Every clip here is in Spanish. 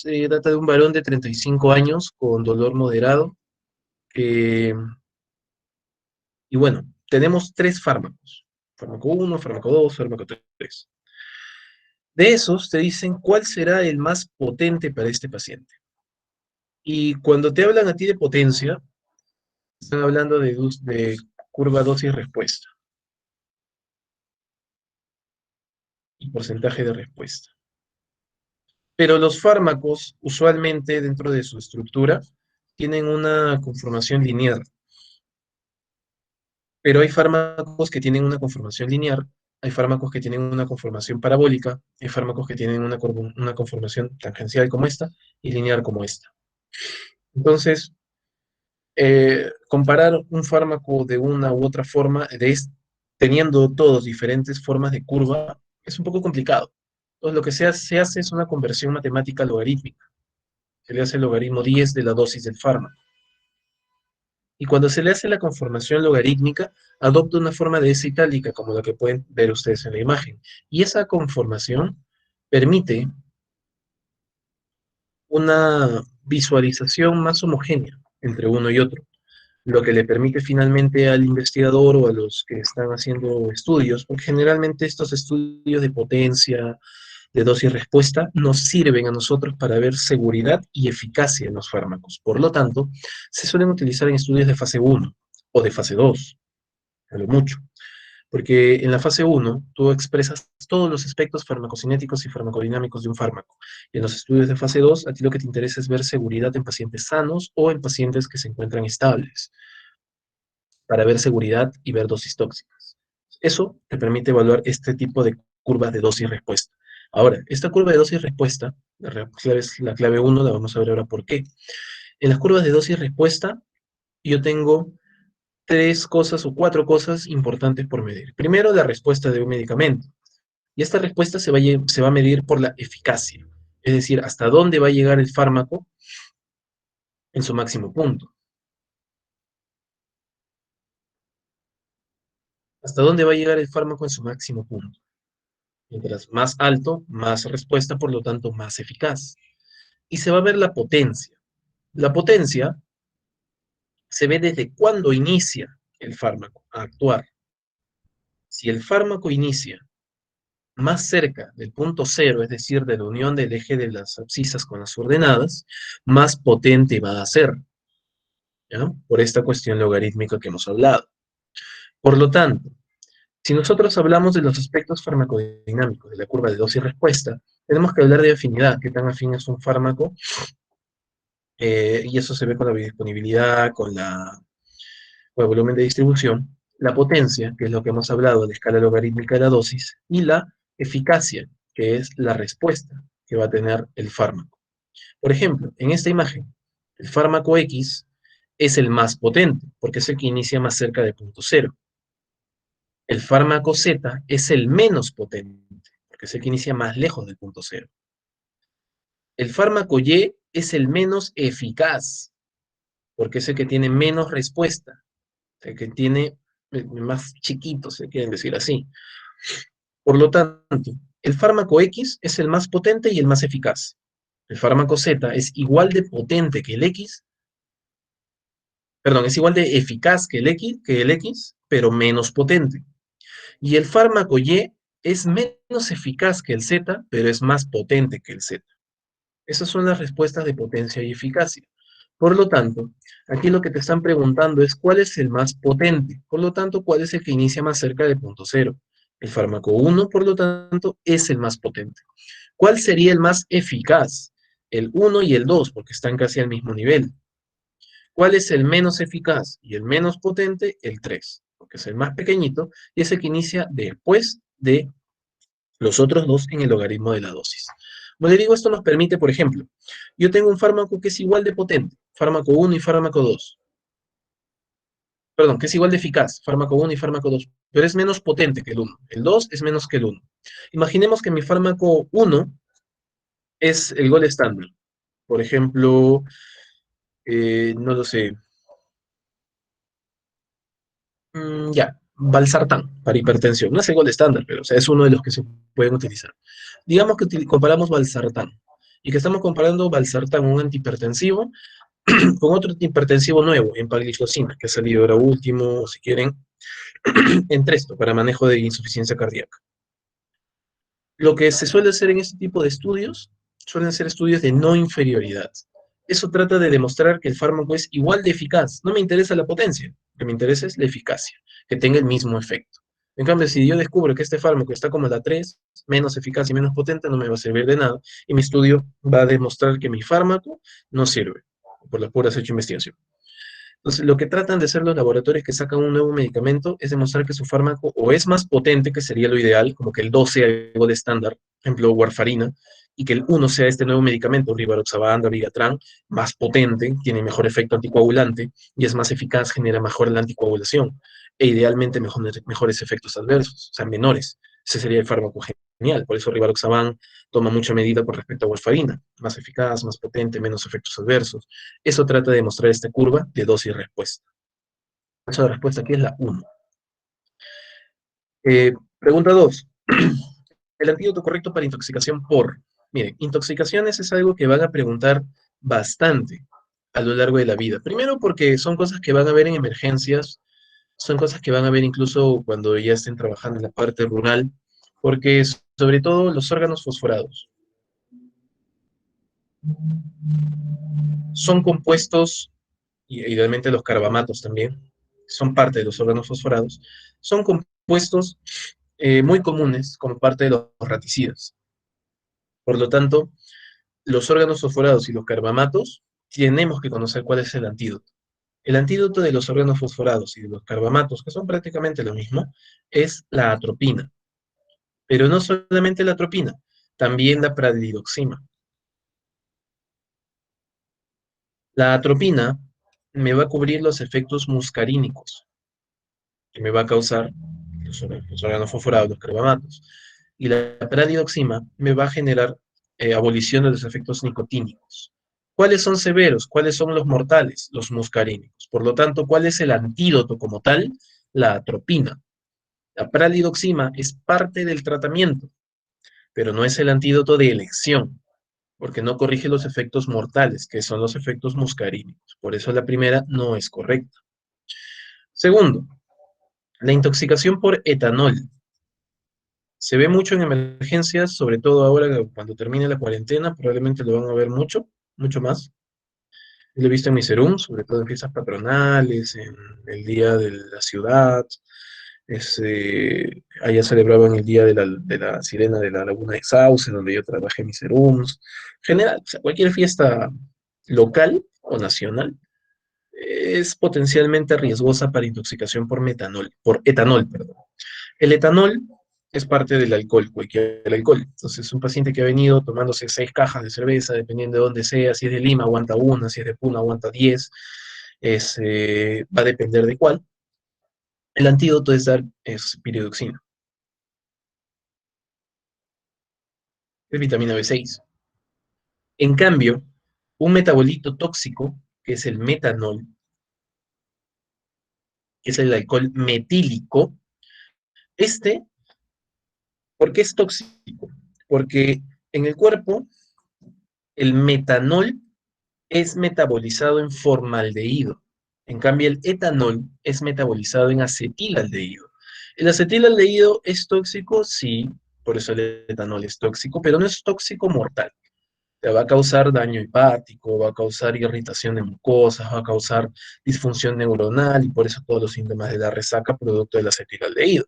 Se trata de un varón de 35 años con dolor moderado. eh, y bueno, tenemos tres fármacos. Fármaco uno, fármaco 2, fármaco 3. De esos te dicen cuál será el más potente para este paciente. Y cuando te hablan a ti de potencia, están hablando de curva dosis-respuesta y porcentaje de respuesta. Pero los fármacos, usualmente dentro de su estructura, tienen una conformación lineal. Pero hay fármacos que tienen una conformación lineal, hay fármacos que tienen una conformación parabólica, hay fármacos que tienen una conformación tangencial como esta y lineal como esta. Entonces, comparar un fármaco de una u otra forma, teniendo todos diferentes formas de curva, es un poco complicado. Entonces, lo que se hace es una conversión matemática logarítmica. Se le hace el logaritmo 10 de la dosis del fármaco. Y cuando se le hace la conformación logarítmica, adopta una forma de S itálica, como la que pueden ver ustedes en la imagen. Y esa conformación permite una visualización más homogénea entre uno y otro, lo que le permite finalmente al investigador o a los que están haciendo estudios, porque generalmente estos estudios de potencia, de dosis-respuesta, nos sirven a nosotros para ver seguridad y eficacia en los fármacos. Por lo tanto, se suelen utilizar en estudios de fase 1 o de fase 2, a lo mucho. Porque en la fase 1 tú expresas todos los aspectos farmacocinéticos y farmacodinámicos de un fármaco. Y en los estudios de fase 2, a ti lo que te interesa es ver seguridad en pacientes sanos o en pacientes que se encuentran estables, para ver seguridad y ver dosis tóxicas. Eso te permite evaluar este tipo de curvas de dosis-respuesta. Ahora, esta curva de dosis-respuesta, la clave 1, la vamos a ver ahora por qué. En las curvas de dosis-respuesta, yo tengo tres cosas o cuatro cosas importantes por medir. Primero, la respuesta de un medicamento. Y esta respuesta se va a medir por la eficacia, es decir, hasta dónde va a llegar el fármaco en su máximo punto. Hasta dónde va a llegar el fármaco en su máximo punto. Mientras más alto, más respuesta, por lo tanto, más eficaz. Y se va a ver la potencia. La potencia se ve desde cuándo inicia el fármaco a actuar. Si el fármaco inicia más cerca del punto cero, es decir, de la unión del eje de las abscisas con las ordenadas, más potente va a ser, ¿ya? Por esta cuestión logarítmica que hemos hablado. Por lo tanto, si nosotros hablamos de los aspectos farmacodinámicos de la curva de dosis-respuesta, tenemos que hablar de afinidad, qué tan afín es un fármaco, y eso se ve con la biodisponibilidad, con el volumen de distribución, la potencia, que es lo que hemos hablado, la escala logarítmica de la dosis, y la eficacia, que es la respuesta que va a tener el fármaco. Por ejemplo, en esta imagen, el fármaco X es el más potente, porque es el que inicia más cerca del punto cero. El fármaco Z es el menos potente, porque es el que inicia más lejos del punto cero. El fármaco Y es el menos eficaz, porque es el que tiene menos respuesta, el que tiene más chiquito, se quieren decir así. Por lo tanto, el fármaco X es el más potente y el más eficaz. El fármaco Z es igual de potente que el X, perdón, es igual de eficaz que el X, pero menos potente. Y el fármaco Y es menos eficaz que el Z, pero es más potente que el Z. Esas son las respuestas de potencia y eficacia. Por lo tanto, aquí lo que te están preguntando es cuál es el más potente. Por lo tanto, cuál es el que inicia más cerca del punto cero. El fármaco 1, por lo tanto, es el más potente. ¿Cuál sería el más eficaz? El 1 y el 2, porque están casi al mismo nivel. ¿Cuál es el menos eficaz y el menos potente? El 3, porque es el más pequeñito y es el que inicia después de los otros dos en el logaritmo de la dosis. Como le digo, esto nos permite, por ejemplo, yo tengo un fármaco que es igual de potente, fármaco 1 y fármaco 2. Perdón, que es igual de eficaz, fármaco 1 y fármaco 2, pero es menos potente que el 1. El 2 es menos que el 1. Imaginemos que mi fármaco 1 es el gol estándar. Por ejemplo, no lo sé, ya, valsartán para hipertensión. No es el gol estándar, pero o sea, es uno de los que se pueden utilizar. Digamos que comparamos valsartán. y que estamos comparando valsartán, un antihipertensivo, con otro antihipertensivo nuevo, empagliflozina, que ha salido ahora último, si quieren, Entresto, para manejo de insuficiencia cardíaca. Lo que se suele hacer en este tipo de estudios, suelen ser estudios de no inferioridad. Eso trata de demostrar que el fármaco es igual de eficaz. No me interesa la potencia, lo que me interesa es la eficacia, que tenga el mismo efecto. En cambio, si yo descubro que este fármaco está como la 3, menos eficaz y menos potente, no me va a servir de nada, y mi estudio va a demostrar que mi fármaco no sirve, por las puras hecho de investigación. Entonces, lo que tratan de hacer los laboratorios que sacan un nuevo medicamento es demostrar que su fármaco o es más potente, que sería lo ideal, como que el 2 sea algo de estándar, por ejemplo, warfarina, y que el uno sea este nuevo medicamento, rivaroxaban, dabigatran, más potente, tiene mejor efecto anticoagulante y es más eficaz, genera mejor la anticoagulación e idealmente mejores efectos adversos, o sea, menores. Ese sería el fármaco genial, por eso rivaroxaban toma mucha medida con respecto a warfarina, más eficaz, más potente, menos efectos adversos. Eso trata de mostrar esta curva de dosis-respuesta. La tasa de respuesta aquí es la 1. Pregunta 2. El antídoto correcto para intoxicación por. Miren, intoxicaciones es algo que van a preguntar bastante a lo largo de la vida. Primero porque son cosas que van a ver en emergencias, son cosas que van a ver incluso cuando ya estén trabajando en la parte rural, porque sobre todo los órganos fosforados son compuestos, y idealmente los carbamatos también, son parte de los órganos fosforados, son compuestos muy comunes como parte de los raticidas. Por lo tanto, los órganos fosforados y los carbamatos tenemos que conocer cuál es el antídoto. El antídoto de los órganos fosforados y de los carbamatos, que son prácticamente lo mismo, es la atropina. Pero no solamente la atropina, también la pradidoxima. La atropina me va a cubrir los efectos muscarínicos, que me va a causar los órganos fosforados, los carbamatos. Y la pradidoxima me va a generar abolición de los efectos nicotínicos. ¿Cuáles son severos? ¿Cuáles son los mortales? Los muscarínicos. Por lo tanto, ¿cuál es el antídoto como tal? La atropina. La pralidoxima es parte del tratamiento, pero no es el antídoto de elección, porque no corrige los efectos mortales, que son los efectos muscarínicos. Por eso la primera no es correcta. Segundo, la intoxicación por etanol. Se ve mucho en emergencias, sobre todo ahora cuando termine la cuarentena, probablemente lo van a ver mucho, mucho más. Lo he visto en mi serum, sobre todo en fiestas patronales, en el Día de la Ciudad. Allá celebraban el Día de la Sirena de la Laguna de Sauce, donde yo trabajé mis serums. En general, o sea, cualquier fiesta local o nacional es potencialmente riesgosa para intoxicación por etanol, perdón. El etanol es parte del alcohol, cualquier alcohol. Entonces, un paciente que ha venido tomándose 6 cajas de cerveza, dependiendo de dónde sea, si es de Lima, aguanta una, si es de Puna, aguanta 10, va a depender de cuál. El antídoto es piridoxina, es vitamina B6. En cambio, un metabolito tóxico, que es el metanol, que es el alcohol metílico, este, ¿por qué es tóxico? Porque en el cuerpo el metanol es metabolizado en formaldehído. En cambio, el etanol es metabolizado en acetilaldehído. ¿El acetilaldehído es tóxico? Sí, por eso el etanol es tóxico, pero no es tóxico mortal. Te va a causar daño hepático, va a causar irritación de mucosas, va a causar disfunción neuronal y por eso todos los síntomas de la resaca producto del acetilaldehído.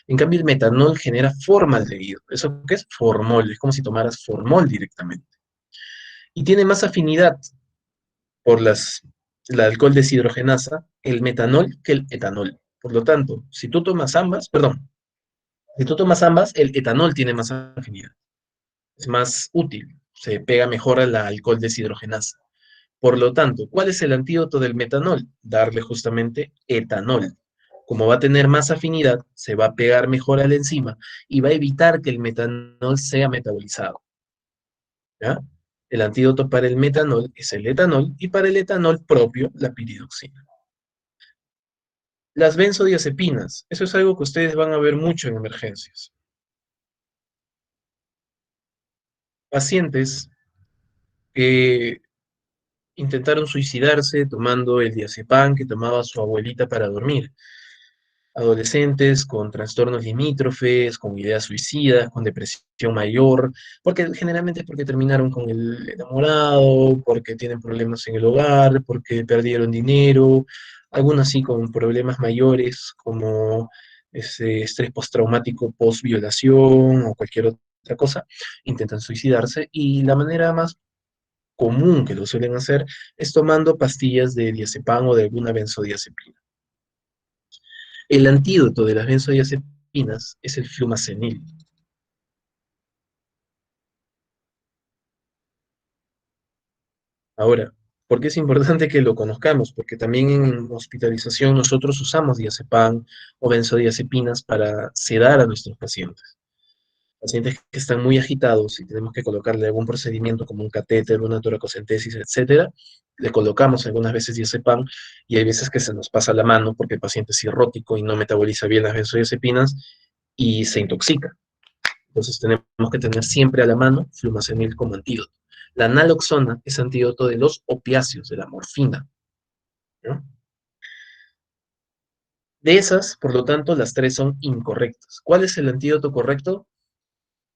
En cambio, el metanol genera formaldehído. ¿Eso qué es? Formol. Es como si tomaras formol directamente. Y tiene más afinidad por la alcohol deshidrogenasa, el metanol, que el etanol. Por lo tanto, si tú tomas ambas, perdón, si tú tomas ambas, el etanol tiene más afinidad, es más útil, se pega mejor a la alcohol deshidrogenasa. Por lo tanto, ¿cuál es el antídoto del metanol? Darle justamente etanol. Como va a tener más afinidad, se va a pegar mejor a la enzima y va a evitar que el metanol sea metabolizado. ¿Ya? El antídoto para el metanol es el etanol y para el etanol propio la piridoxina. Las benzodiazepinas, eso es algo que ustedes van a ver mucho en emergencias. Pacientes que intentaron suicidarse tomando el diazepam que tomaba su abuelita para dormir. Adolescentes con trastornos limítrofes, con ideas suicidas, con depresión mayor, porque generalmente es porque terminaron con el enamorado, porque tienen problemas en el hogar, porque perdieron dinero, algunos sí con problemas mayores como ese estrés postraumático post-violación o cualquier otra cosa, intentan suicidarse y la manera más común que lo suelen hacer es tomando pastillas de diazepam o de alguna benzodiazepina. El antídoto de las benzodiazepinas es el flumazenil. Ahora, ¿por qué es importante que lo conozcamos? Porque también en hospitalización nosotros usamos diazepam o benzodiazepinas para sedar a nuestros pacientes. Pacientes que están muy agitados y tenemos que colocarle algún procedimiento como un catéter, una toracocentesis, etcétera, le colocamos algunas veces diazepam y hay veces que se nos pasa la mano porque el paciente es cirrótico y no metaboliza bien las benzodiazepinas y se intoxica. Entonces tenemos que tener siempre a la mano flumazenil como antídoto. La naloxona es antídoto de los opiáceos, de la morfina, ¿no? De esas, por lo tanto, las tres son incorrectas. ¿Cuál es el antídoto correcto?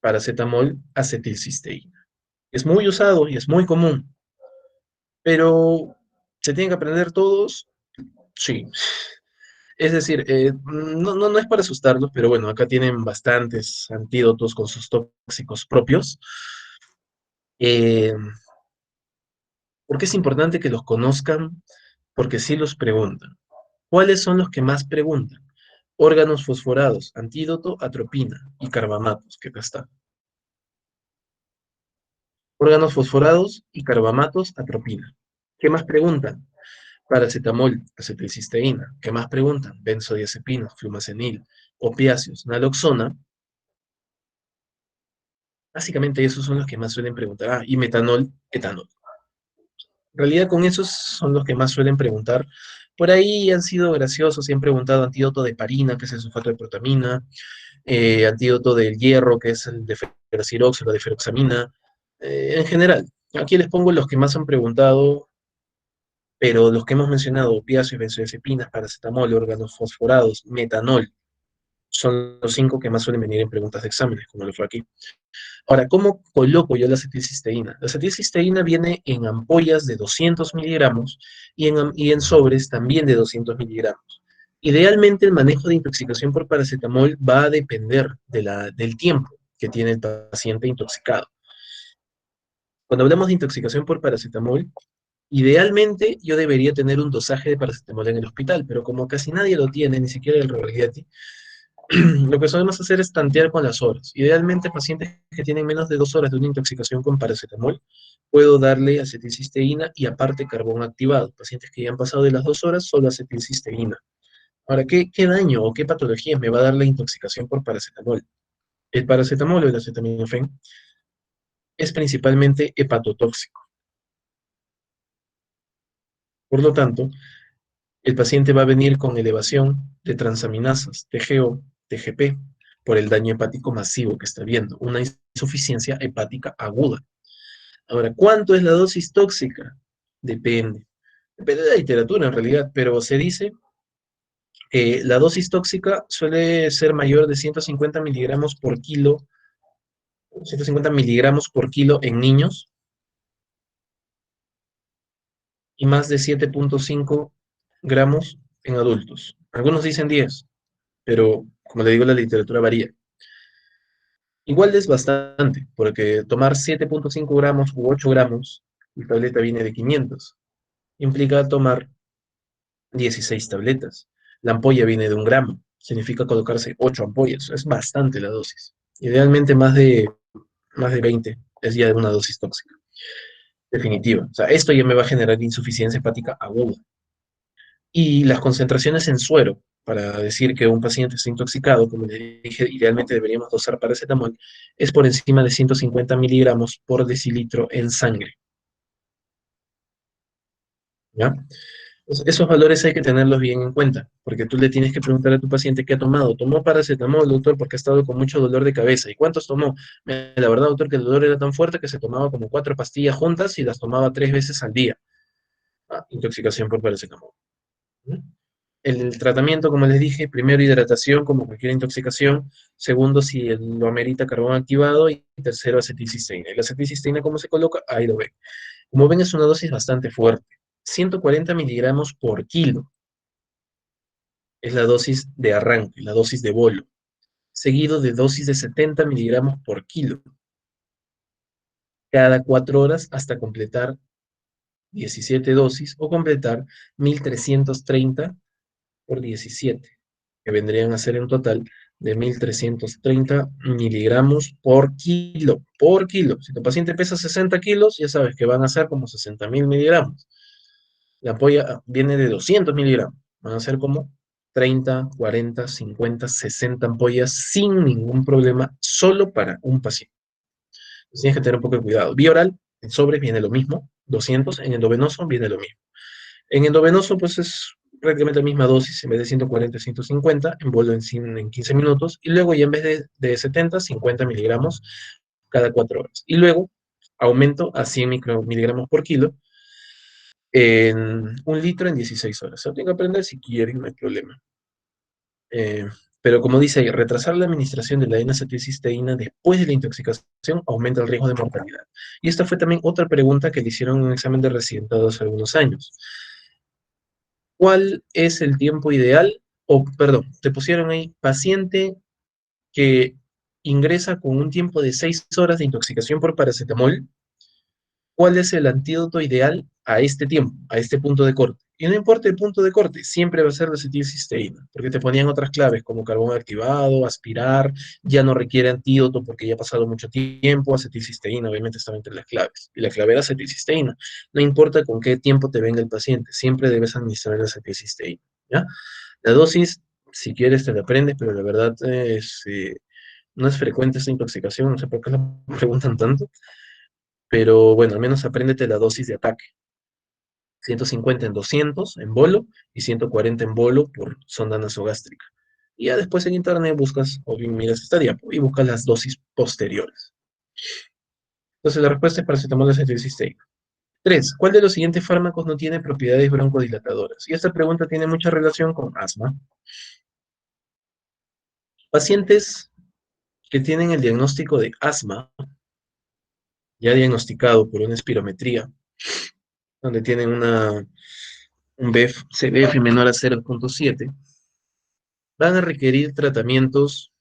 Paracetamol, acetilcisteína. Es muy usado y es muy común, pero ¿se tienen que aprender todos? Sí. Es decir, no es para asustarlos, pero bueno, acá tienen bastantes antídotos con sus tóxicos propios. Eh, ¿Por qué es importante que los conozcan? Porque sí los preguntan. ¿Cuáles son los que más preguntan? Órganos fosforados, antídoto, atropina y carbamatos, que acá está. Órganos fosforados y carbamatos, atropina. ¿Qué más preguntan? Paracetamol, acetilcisteína. ¿Qué más preguntan? Benzodiazepinas, flumazenil, opiáceos, naloxona. Básicamente esos son los que más suelen preguntar. Ah, y metanol, etanol. En realidad con esos son los que más suelen preguntar. Por ahí han sido graciosos y han preguntado antídoto de parina, que es el sulfato de protamina, antídoto del hierro, que es el de ferrociróxido, de feroxamina, en general. Aquí les pongo los que más han preguntado, pero los que hemos mencionado, opiáceos, benzodiazepinas, paracetamol, órganos fosforados, metanol, son los cinco que más suelen venir en preguntas de exámenes, como lo fue aquí. Ahora, ¿cómo coloco yo la acetilcisteína? La acetilcisteína viene en ampollas de 200 miligramos y en sobres también de 200 miligramos. Idealmente el manejo de intoxicación por paracetamol va a depender del tiempo que tiene el paciente intoxicado. Cuando hablamos de intoxicación por paracetamol, idealmente yo debería tener un dosaje de paracetamol en el hospital, pero como casi nadie lo tiene, ni siquiera el Rogalgati, lo que solemos hacer es tantear con las horas. Idealmente, pacientes que tienen menos de 2 horas de una intoxicación con paracetamol, puedo darle acetilcisteína y aparte carbón activado. Pacientes que ya han pasado de las 2 horas, solo acetilcisteína. Ahora, ¿qué daño o qué patologías me va a dar la intoxicación por paracetamol? El paracetamol o el acetaminofén es principalmente hepatotóxico. Por lo tanto, el paciente va a venir con elevación de transaminasas, TGO, TGP, por el daño hepático masivo que está viendo, una insuficiencia hepática aguda. Ahora, ¿cuánto es la dosis tóxica? Depende. Depende de la literatura en realidad, pero se dice que la dosis tóxica suele ser mayor de 150 miligramos por kilo, 150 miligramos por kilo en niños y más de 7,5 gramos en adultos. Algunos dicen 10, pero como le digo, la literatura varía. Igual es bastante, porque tomar 7,5 gramos u 8 gramos, la tableta viene de 500, implica tomar 16 tabletas. La ampolla viene de 1 gramo, significa colocarse 8 ampollas, es bastante la dosis. Idealmente más de 20 es ya una dosis tóxica, definitiva. O sea, esto ya me va a generar insuficiencia hepática aguda. Y las concentraciones en suero, para decir que un paciente está intoxicado, como le dije, idealmente deberíamos dosar paracetamol, es por encima de 150 miligramos por decilitro en sangre. ¿Ya? Esos valores hay que tenerlos bien en cuenta, porque tú le tienes que preguntar a tu paciente qué ha tomado. ¿Tomó paracetamol, doctor, porque ha estado con mucho dolor de cabeza? ¿Y cuántos tomó? La verdad, doctor, que el dolor era tan fuerte que se tomaba como 4 pastillas juntas y las tomaba 3 veces al día. Ah, intoxicación por paracetamol. ¿Mm? El tratamiento, como les dije, primero hidratación, como cualquier intoxicación. Segundo, si lo amerita, carbón activado. Y tercero, acetilcisteína. ¿Y la acetilcisteína cómo se coloca? Ahí lo ven. Como ven, es una dosis bastante fuerte. 140 miligramos por kilo es la dosis de arranque, la dosis de bolo, seguido de dosis de 70 miligramos por kilo cada 4 horas hasta completar 17 dosis o completar 1330 por 17, que vendrían a ser en total de 1330 miligramos por kilo. Si tu paciente pesa 60 kilos, ya sabes que van a ser como 60.000 miligramos. La ampolla viene de 200 miligramos, van a ser como 30, 40, 50, 60 ampollas sin ningún problema, solo para un paciente. Entonces tienes que tener un poco de cuidado. Vía oral, en sobres viene lo mismo, 200, en endovenoso viene lo mismo. En endovenoso, pues es prácticamente la misma dosis, en vez de 140, 150, envuelvo en 15 minutos, y luego ya en vez de 70, 50 miligramos cada 4 horas. Y luego aumento a 100 miligramos por kilo en 1 litro en 16 horas. Se lo tengo que aprender si quieren, no hay problema. Eh, pero como dice ahí, retrasar la administración de la N-acetilcisteína después de la intoxicación aumenta el riesgo de mortalidad. Y esta fue también otra pregunta que le hicieron en un examen de residentado hace algunos años. ¿Cuál es el tiempo ideal? O, perdón, te pusieron ahí, paciente que ingresa con un tiempo de 6 horas de intoxicación por paracetamol. ¿Cuál es el antídoto ideal a este tiempo, a este punto de corte? Y no importa el punto de corte, siempre va a ser la acetilcisteína, porque te ponían otras claves como carbón activado, aspirar, ya no requiere antídoto porque ya ha pasado mucho tiempo, acetilcisteína obviamente estaba entre las claves, y la clave era acetilcisteína. No importa con qué tiempo te venga el paciente, siempre debes administrar la acetilcisteína, ¿ya? La dosis, si quieres te la aprendes, pero la verdad no es frecuente esta intoxicación, no sé por qué la preguntan tanto, pero bueno, al menos apréndete la dosis de ataque. 150 en 200 en bolo y 140 en bolo por sonda nasogástrica. Y ya después en internet buscas, o bien miras esta diapo y buscas las dosis posteriores. Entonces la respuesta es paracetamol de acetilcisteína. 3. ¿Cuál de los siguientes fármacos no tiene propiedades broncodilatadoras? Y esta pregunta tiene mucha relación con asma. Pacientes que tienen el diagnóstico de asma, ya diagnosticado por una espirometría, donde tienen un CBF menor a 0.7, van a requerir tratamientos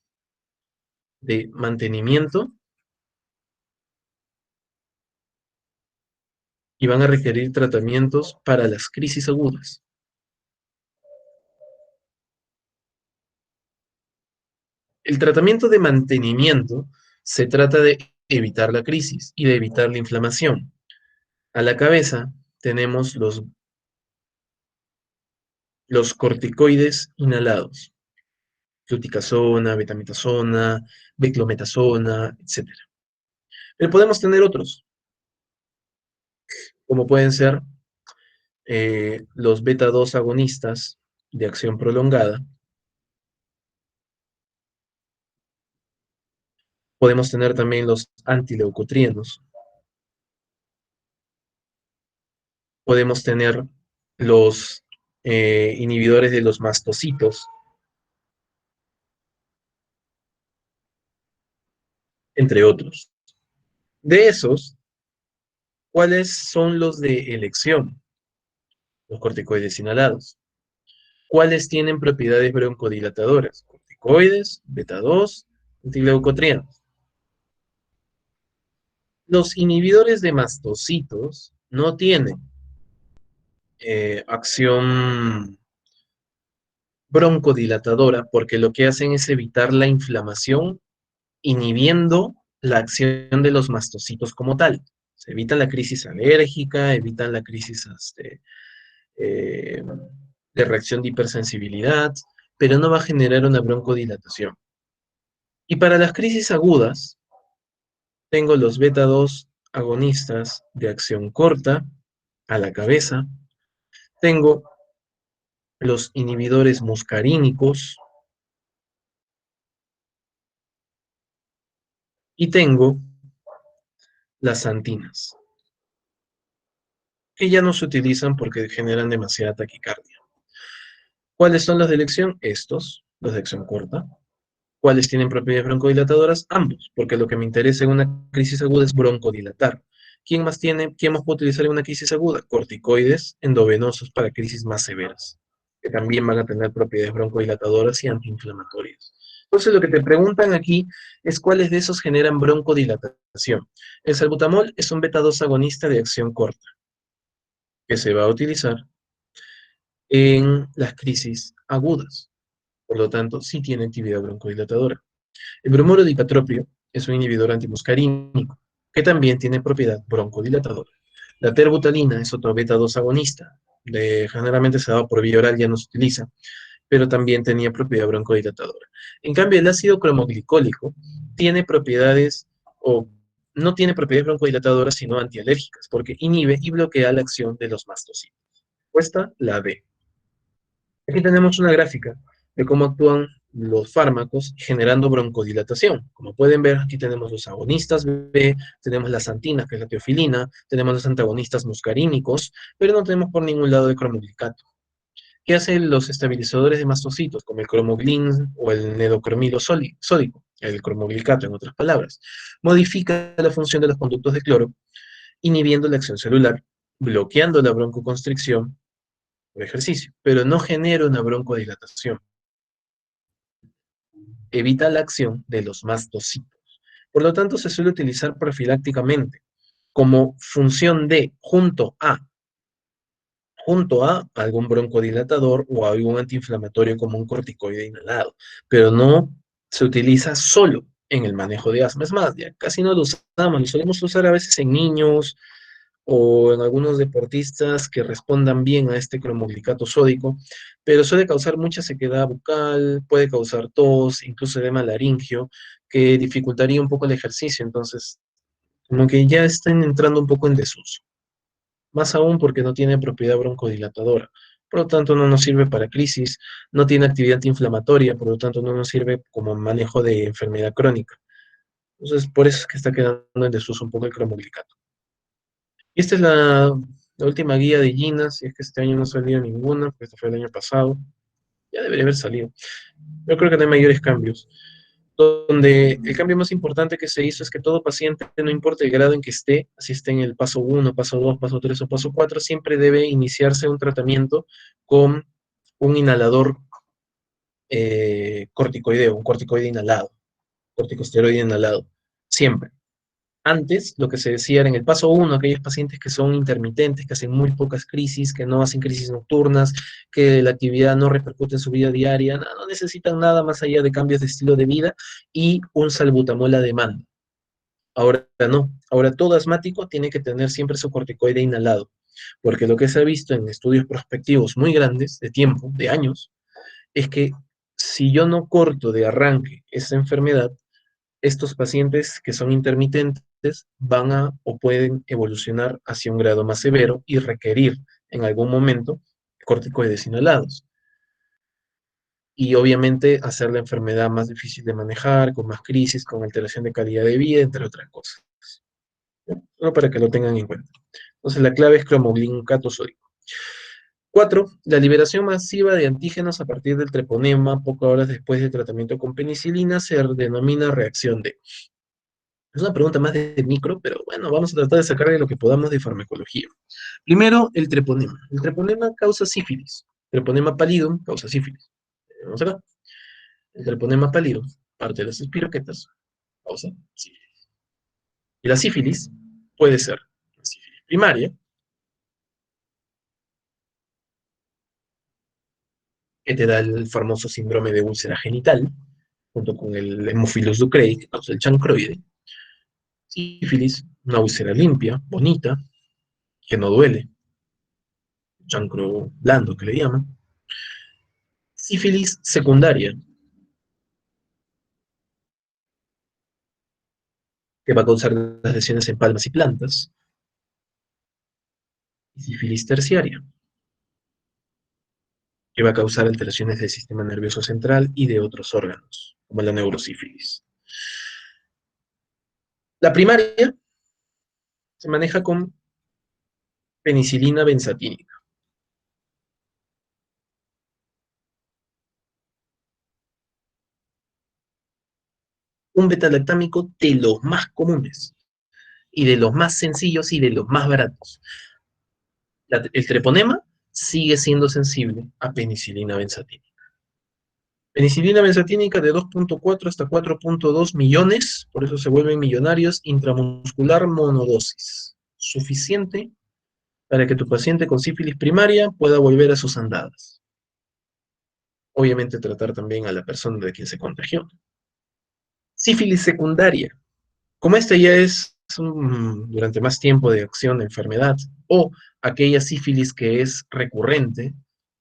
de mantenimiento y van a requerir tratamientos para las crisis agudas. El tratamiento de mantenimiento se trata de evitar la crisis y de evitar la inflamación. A la cabeza tenemos los corticoides inhalados, fluticasona, betametasona, beclometasona, etc. Pero podemos tener otros, como pueden ser los beta 2 agonistas de acción prolongada. Podemos tener también los antileucotrienos. Podemos tener los inhibidores de los mastocitos, entre otros. De esos, ¿cuáles son los de elección? Los corticoides inhalados. ¿Cuáles tienen propiedades broncodilatadoras? Corticoides, beta 2, antileucotrienos. Los inhibidores de mastocitos no tienen acción broncodilatadora porque lo que hacen es evitar la inflamación inhibiendo la acción de los mastocitos como tal. Se evita la crisis alérgica, evitan la crisis eh, de reacción de hipersensibilidad, pero no va a generar una broncodilatación. Y para las crisis agudas, tengo los beta 2 agonistas de acción corta a la cabeza, tengo los inhibidores muscarínicos, y tengo las antinas, que ya no se utilizan porque generan demasiada taquicardia. ¿Cuáles son los de elección? Estos, los de acción corta. ¿Cuáles tienen propiedades broncodilatadoras? Ambos, porque lo que me interesa en una crisis aguda es broncodilatar. ¿Quién más puede utilizar en una crisis aguda? Corticoides endovenosos para crisis más severas, que también van a tener propiedades broncodilatadoras y antiinflamatorias. Entonces, lo que te preguntan aquí es cuáles de esos generan broncodilatación. El salbutamol es un beta-2 agonista de acción corta, que se va a utilizar en las crisis agudas. Por lo tanto, sí tiene actividad broncodilatadora. El bromuro de ipatropio es un inhibidor antimuscarínico, que también tiene propiedad broncodilatadora. La terbutalina es otro beta-2 agonista, generalmente se da por vía oral, ya no se utiliza, pero también tenía propiedad broncodilatadora. En cambio, el ácido cromoglicólico tiene propiedades, o no tiene propiedades broncodilatadoras, sino antialérgicas, porque inhibe y bloquea la acción de los mastocitos. Respuesta, la B. Aquí tenemos una gráfica de cómo actúan los fármacos generando broncodilatación. Como pueden ver, aquí tenemos los agonistas B, tenemos las antinas, que es la teofilina, tenemos los antagonistas muscarínicos, pero no tenemos por ningún lado el cromoglicato. ¿Qué hacen los estabilizadores de mastocitos, como el cromoglin o el nedocromilo sódico, el cromoglicato en otras palabras? Modifica la función de los conductos de cloro, inhibiendo la acción celular, bloqueando la broncoconstricción por ejercicio, pero no genera una broncodilatación. Evita la acción de los mastocitos. Por lo tanto, se suele utilizar profilácticamente como función de junto a algún broncodilatador o algún antiinflamatorio como un corticoide inhalado, pero no se utiliza solo en el manejo de asma. Es más, ya casi no lo usamos, lo solemos usar a veces en niños o en algunos deportistas que respondan bien a este cromoglicato sódico, pero suele causar mucha sequedad bucal, puede causar tos, incluso edema laringio, que dificultaría un poco el ejercicio, entonces como que ya están entrando un poco en desuso, más aún porque no tiene propiedad broncodilatadora. Por lo tanto, no nos sirve para crisis, no tiene actividad antiinflamatoria, por lo tanto, no nos sirve como manejo de enfermedad crónica. Entonces, por eso es que está quedando en desuso un poco el cromoglicato. Y esta es la última guía de Ginas, si es que este año no salió ninguna, porque esto fue el año pasado. Ya debería haber salido. Yo creo que no hay mayores cambios. Donde el cambio más importante que se hizo es que todo paciente, no importa el grado en que esté, si esté en el paso 1, paso 2, paso 3 o paso 4, siempre debe iniciarse un tratamiento con un inhalador corticoideo, un corticoide inhalado, corticosteroide inhalado, siempre. Antes, lo que se decía era en el paso 1, aquellos pacientes que son intermitentes, que hacen muy pocas crisis, que no hacen crisis nocturnas, que la actividad no repercute en su vida diaria, no necesitan nada más allá de cambios de estilo de vida y un salbutamol a demanda. Ahora no, ahora todo asmático tiene que tener siempre su corticoide inhalado, porque lo que se ha visto en estudios prospectivos muy grandes, de tiempo, de años, es que si yo no corto de arranque esa enfermedad, estos pacientes que son intermitentes van a o pueden evolucionar hacia un grado más severo y requerir en algún momento corticoides inhalados. Y obviamente hacer la enfermedad más difícil de manejar, con más crisis, con alteración de calidad de vida, entre otras cosas. Solo para que lo tengan en cuenta. Entonces la clave es cromoglicato sódico. 4. La liberación masiva de antígenos a partir del treponema pocas horas después del tratamiento con penicilina se denomina reacción D. Es una pregunta más de micro, pero bueno, vamos a tratar de sacarle lo que podamos de farmacología. Primero, el treponema. El treponema causa sífilis. Treponema pallidum causa sífilis. Vamos acá. El treponema pallidum, parte de las espiroquetas, causa sífilis. Y la sífilis puede ser la sífilis primaria, que te da el famoso síndrome de úlcera genital, junto con el Haemophilus ducreyi, que causa el chancroide. Sífilis, una úlcera limpia, bonita, que no duele, chancro blando que le llaman. Sífilis secundaria, que va a causar las lesiones en palmas y plantas. Y sífilis terciaria, que va a causar alteraciones del sistema nervioso central y de otros órganos, como la neurosífilis. La primaria se maneja con penicilina benzatínica. Un beta-lactámico de los más comunes y de los más sencillos y de los más baratos. El treponema sigue siendo sensible a penicilina benzatínica. Penicilina benzatínica de 2.4 hasta 4.2 millones, por eso se vuelven millonarios, intramuscular monodosis. Suficiente para que tu paciente con sífilis primaria pueda volver a sus andadas. Obviamente tratar también a la persona de quien se contagió. Sífilis secundaria. Como esta ya es durante más tiempo de acción de enfermedad, o aquella sífilis que es recurrente,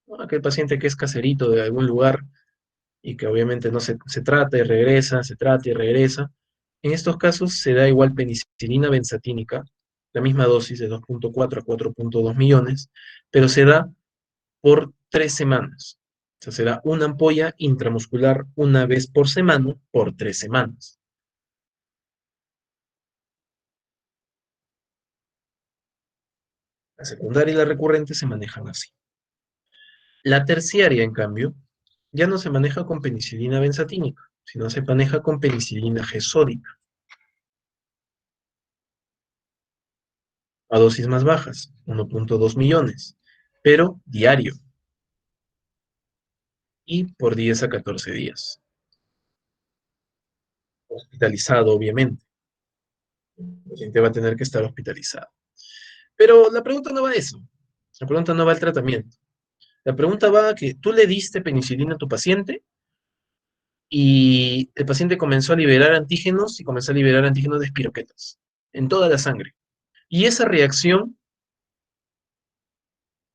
¿no? Aquel paciente que es caserito de algún lugar y que obviamente no se trata y regresa, se trata y regresa. En estos casos se da igual penicilina benzatínica, la misma dosis de 2.4 a 4.2 millones, pero se da por 3 semanas. O sea, se da una ampolla intramuscular una vez por semana por 3 semanas. La secundaria y la recurrente se manejan así. La terciaria, en cambio, ya no se maneja con penicilina benzatínica, sino se maneja con penicilina gesódica, a dosis más bajas, 1.2 millones, pero diario y por 10 a 14 días. Hospitalizado, obviamente. El paciente va a tener que estar hospitalizado. Pero la pregunta no va a eso. La pregunta no va al tratamiento. La pregunta va a que tú le diste penicilina a tu paciente y el paciente comenzó a liberar antígenos y comenzó a liberar antígenos de espiroquetas en toda la sangre. Y esa reacción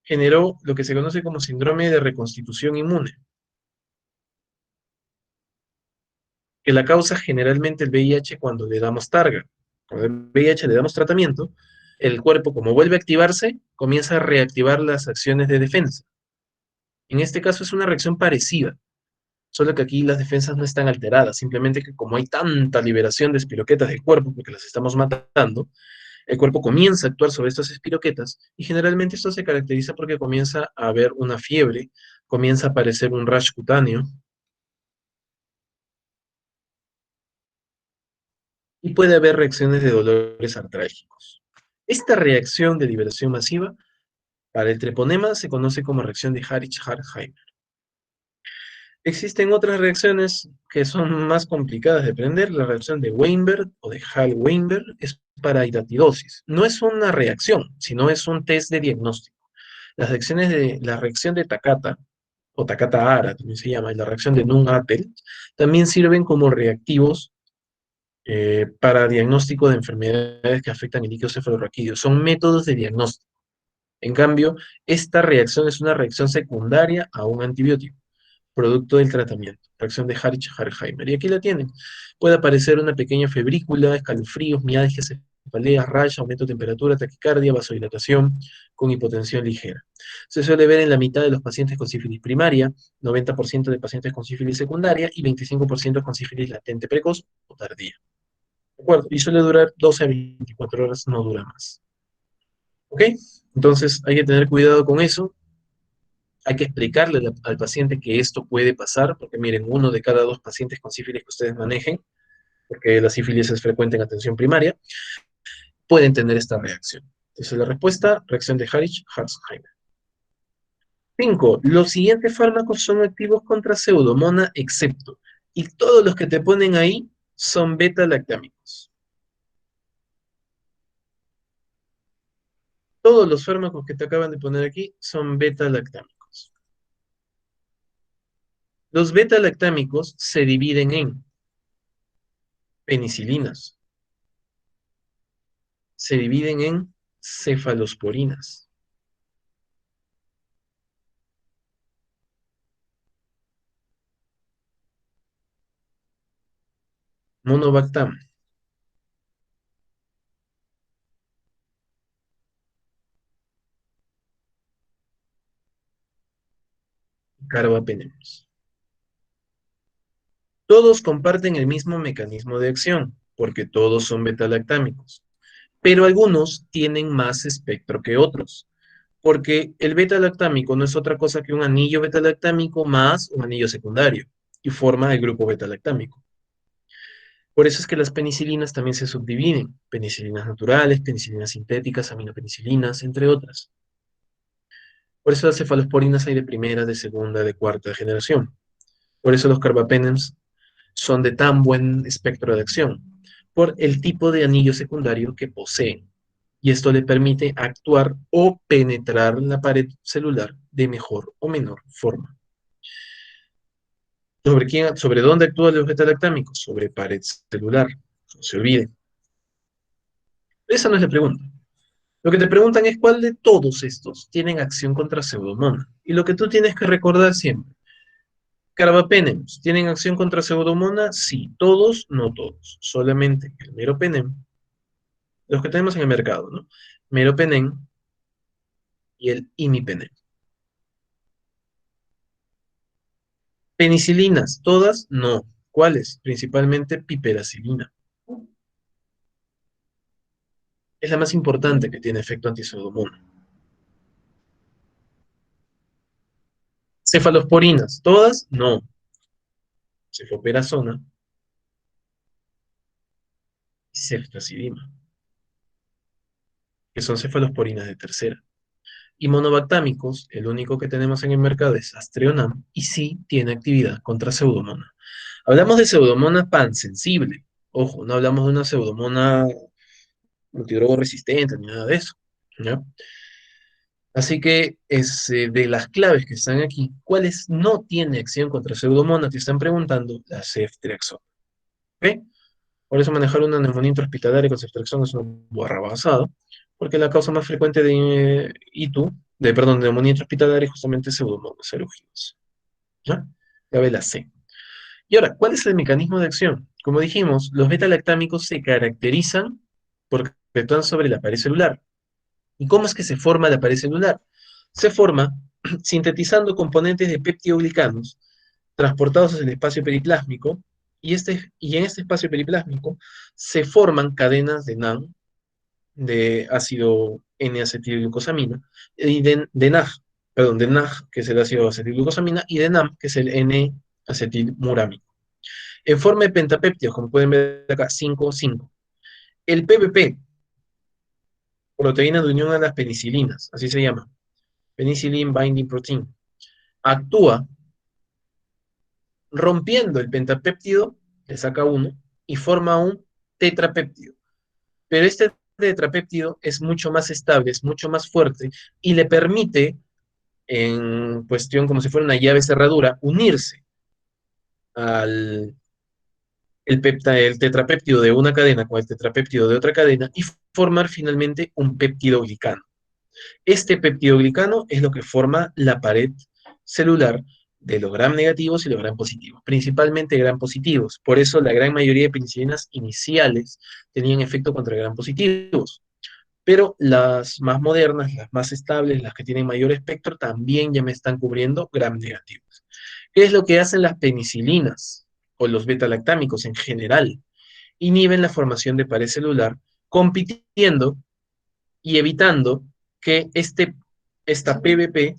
generó lo que se conoce como síndrome de reconstitución inmune, que la causa generalmente el VIH cuando le damos targa. Cuando el VIH le damos tratamiento, el cuerpo, como vuelve a activarse, comienza a reactivar las acciones de defensa. En este caso es una reacción parecida, solo que aquí las defensas no están alteradas, simplemente que como hay tanta liberación de espiroquetas del cuerpo, porque las estamos matando, el cuerpo comienza a actuar sobre estas espiroquetas y generalmente esto se caracteriza porque comienza a haber una fiebre, comienza a aparecer un rash cutáneo y puede haber reacciones de dolores artrálgicos. Esta reacción de liberación masiva para el treponema se conoce como reacción de Harich-Hartheimer. Existen otras reacciones que son más complicadas de prender. La reacción de Weinberg o de Hall-Weinberg es para hidatidosis. No es una reacción, sino es un test de diagnóstico. La reacción de Takata, o Takata-Hara también se llama, y la reacción de Nunn-Appel, también sirven como reactivos para diagnóstico de enfermedades que afectan el líquido cefalorraquídeo. Son métodos de diagnóstico. En cambio, esta reacción es una reacción secundaria a un antibiótico, producto del tratamiento, reacción de Harich-Hartheimer. Y aquí la tienen. Puede aparecer una pequeña febrícula, escalofríos, mialgias, cefaleas, rash, aumento de temperatura, taquicardia, vasodilatación con hipotensión ligera. Se suele ver en la mitad de los pacientes con sífilis primaria, 90% de pacientes con sífilis secundaria y 25% con sífilis latente precoz o tardía. ¿De acuerdo? Y suele durar 12 a 24 horas, no dura más. ¿Ok? Entonces hay que tener cuidado con eso. Hay que explicarle al paciente que esto puede pasar, porque miren, 1 de cada 2 pacientes con sífilis que ustedes manejen, porque la sífilis es frecuente en atención primaria, pueden tener esta reacción. Entonces la respuesta, reacción de Harich-Hartheimer. 5. Los siguientes fármacos son activos contra pseudomonas, excepto, y todos los que te ponen ahí son beta-lactámicos. Todos los fármacos que te acaban de poner aquí son beta-lactámicos. Los beta-lactámicos se dividen en penicilinas, se dividen en cefalosporinas, monobactam, carbapenems. Todos comparten el mismo mecanismo de acción, porque todos son beta-lactámicos, pero algunos tienen más espectro que otros, porque el beta-lactámico no es otra cosa que un anillo beta-lactámico más un anillo secundario, y forma el grupo beta-lactámico. Por eso es que las penicilinas también se subdividen, penicilinas naturales, penicilinas sintéticas, aminopenicilinas, entre otras. Por eso las cefalosporinas hay de primera, de segunda, de cuarta generación. Por eso los carbapenems son de tan buen espectro de acción, por el tipo de anillo secundario que poseen. Y esto le permite actuar o penetrar la pared celular de mejor o menor forma. ¿Sobre dónde actúan los beta-lactámicos? Sobre pared celular. No se olvide. Esa no es la pregunta. Lo que te preguntan es cuál de todos estos tienen acción contra Pseudomonas. Y lo que tú tienes que recordar siempre, carbapenems, ¿tienen acción contra Pseudomonas? Sí, todos, no todos. Solamente el meropenem, los que tenemos en el mercado, ¿no? Meropenem y el imipenem. Penicilinas, todas, no. ¿Cuáles? Principalmente piperacilina. Es la más importante que tiene efecto anti-Pseudomonas. Cefalosporinas, todas, no. Cefoperazona y ceftazidima, que son cefalosporinas de tercera. Y monobactámicos, el único que tenemos en el mercado es Astreonam y sí tiene actividad contra Pseudomonas. Hablamos de Pseudomonas pansensible. Ojo, no hablamos de una Pseudomonas multidrogo resistente ni nada de eso. ¿Ya? Así que es de las claves que están aquí, ¿cuáles no tiene acción contra Pseudomonas? Te están preguntando la ceftriaxona. ¿Ok? Por eso manejar una neumonía intrahospitalaria con ceftriaxona es una barra basada, porque la causa más frecuente de ITU, perdón, de neumonía intrahospitalaria es justamente Pseudomonas aeruginosa. ¿Ya? Cabe la C. Y ahora, ¿cuál es el mecanismo de acción? Como dijimos, los beta-lactámicos se caracterizan porque actúan sobre la pared celular. ¿Y cómo es que se forma la pared celular? Se forma sintetizando componentes de peptidoglicanos transportados hacia el espacio periplásmico y en este espacio periplásmico se forman cadenas de NAM, de ácido N-acetilglucosamina, y de NAG, perdón, de NAG, que es el ácido acetilglucosamina, y de NAM, que es el N-acetilmurámico. En forma de pentapéptidos, como pueden ver acá, 5,5. El PPP, proteína de unión a las penicilinas, así se llama, Penicillin Binding Protein, actúa rompiendo el pentapéptido, le saca uno, y forma un tetrapéptido. Pero este tetrapéptido es mucho más estable, es mucho más fuerte, y le permite, en cuestión como si fuera una llave cerradura, unirse al el tetrapéptido de una cadena con el tetrapéptido de otra cadena y formar finalmente un peptidoglicano. Este peptidoglicano es lo que forma la pared celular de los gram negativos y los gram positivos, principalmente gram positivos. Por eso la gran mayoría de penicilinas iniciales tenían efecto contra gram positivos. Pero las más modernas, las más estables, las que tienen mayor espectro, también ya me están cubriendo gram negativos. ¿Qué es lo que hacen las penicilinas o los beta-lactámicos en general? Inhiben la formación de pared celular, compitiendo y evitando que esta PBP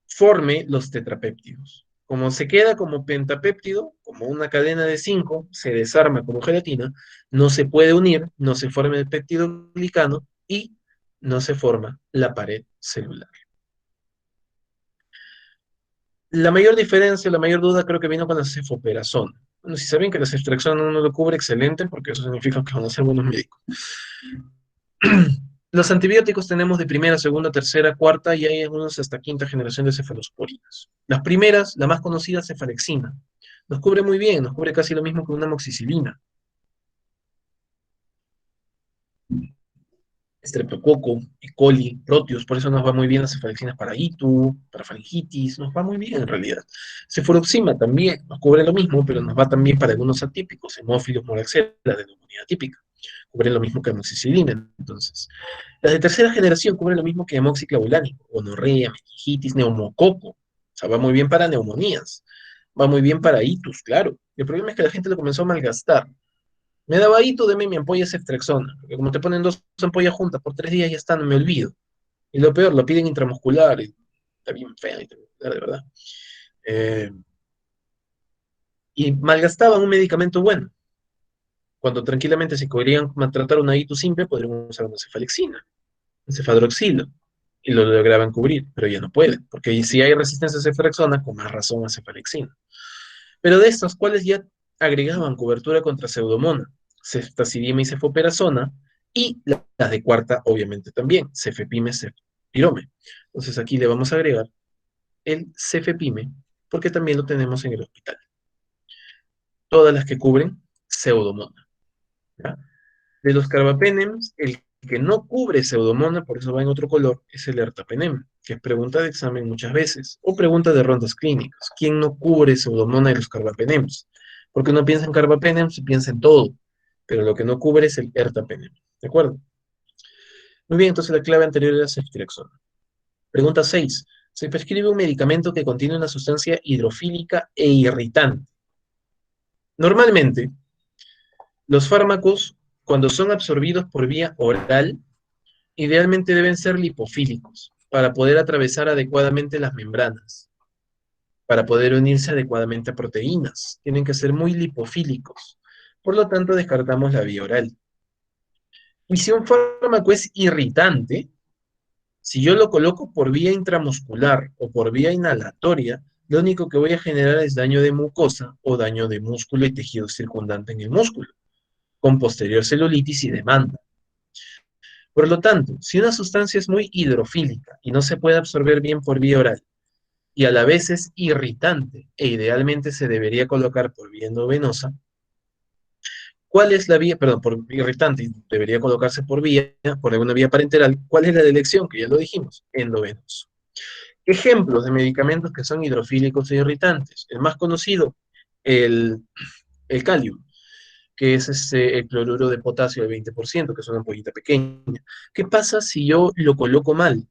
forme los tetrapéptidos. Como se queda como pentapéptido, como una cadena de 5, se desarma como gelatina, no se puede unir, no se forma el péptido glicano y no se forma la pared celular. La mayor diferencia, la mayor duda creo que vino con la cefoperazona. Bueno, si saben que la ceftriaxona no lo cubre, excelente, porque eso significa que van a ser buenos médicos. Los antibióticos tenemos de primera, segunda, tercera, cuarta y hay algunos hasta quinta generación de cefalosporinas. Las primeras, la más conocida, cefalexina. Nos cubre muy bien, nos cubre casi lo mismo que una amoxicilina. Estreptococo, E. coli, proteus, por eso nos va muy bien las cefalexinas para ITU, para faringitis, nos va muy bien en realidad. Cefuroxima también nos cubre lo mismo, pero nos va también para algunos atípicos, hemófilos, moraxela, de neumonía atípica. Cubren lo mismo que amoxicilina, entonces. Las de tercera generación cubren lo mismo que amoxiclavulánico, gonorrea, meningitis, neumococo, sea, va muy bien para neumonías, va muy bien para itus, claro. El problema es que la gente lo comenzó a malgastar. Me daba itus, deme mi ampolla ceftriaxona, porque como te ponen dos ampollas juntas por 3 días, ya está, no me olvido. Y lo peor, lo piden intramuscular, y está bien fea intramuscular, de verdad. Eh, y malgastaban un medicamento bueno, cuando tranquilamente si querían tratar una itus simple, podrían usar una cefalexina, un cefadroxilo, y lo lograban cubrir, pero ya no pueden, porque si hay resistencia a ceftriaxona, con más razón a cefalexina. Pero de estas, ¿cuáles ya agregaban cobertura contra pseudomonas? Ceftazidima y cefoperazona, y las de cuarta, obviamente también, cefepime, cefpirome. Entonces aquí le vamos a agregar el cefepime, porque también lo tenemos en el hospital. Todas las que cubren pseudomonas, ¿ya? De los carbapenems, el que no cubre pseudomonas, por eso va en otro color, es el ertapenem, que es pregunta de examen muchas veces, o pregunta de rondas clínicas. ¿Quién no cubre pseudomonas de los carbapenems? Porque uno piensa en carbapenems y piensa en todo, pero lo que no cubre es el ertapenem, ¿de acuerdo? Muy bien, entonces la clave anterior era ceftriaxona. Pregunta 6. Se prescribe un medicamento que contiene una sustancia hidrofílica e irritante. Normalmente, los fármacos, cuando son absorbidos por vía oral, idealmente deben ser lipofílicos para poder atravesar adecuadamente las membranas, para poder unirse adecuadamente a proteínas. Tienen que ser muy lipofílicos. Por lo tanto, descartamos la vía oral. Y si un fármaco es irritante, si yo lo coloco por vía intramuscular o por vía inhalatoria, lo único que voy a generar es daño de mucosa o daño de músculo y tejido circundante en el músculo, con posterior celulitis y demanda. Por lo tanto, si una sustancia es muy hidrofílica y no se puede absorber bien por vía oral, y a la vez es irritante e idealmente se debería colocar por vía endovenosa, ¿cuál es la vía, perdón, por irritante y debería colocarse por alguna vía parenteral? ¿Cuál es la de elección? Que ya lo dijimos, endovenoso. Ejemplos de medicamentos que son hidrofílicos e irritantes. El más conocido, el, el Calium, que es el cloruro de potasio del 20%, que es una ampollita pequeña. ¿Qué pasa si yo lo coloco mal?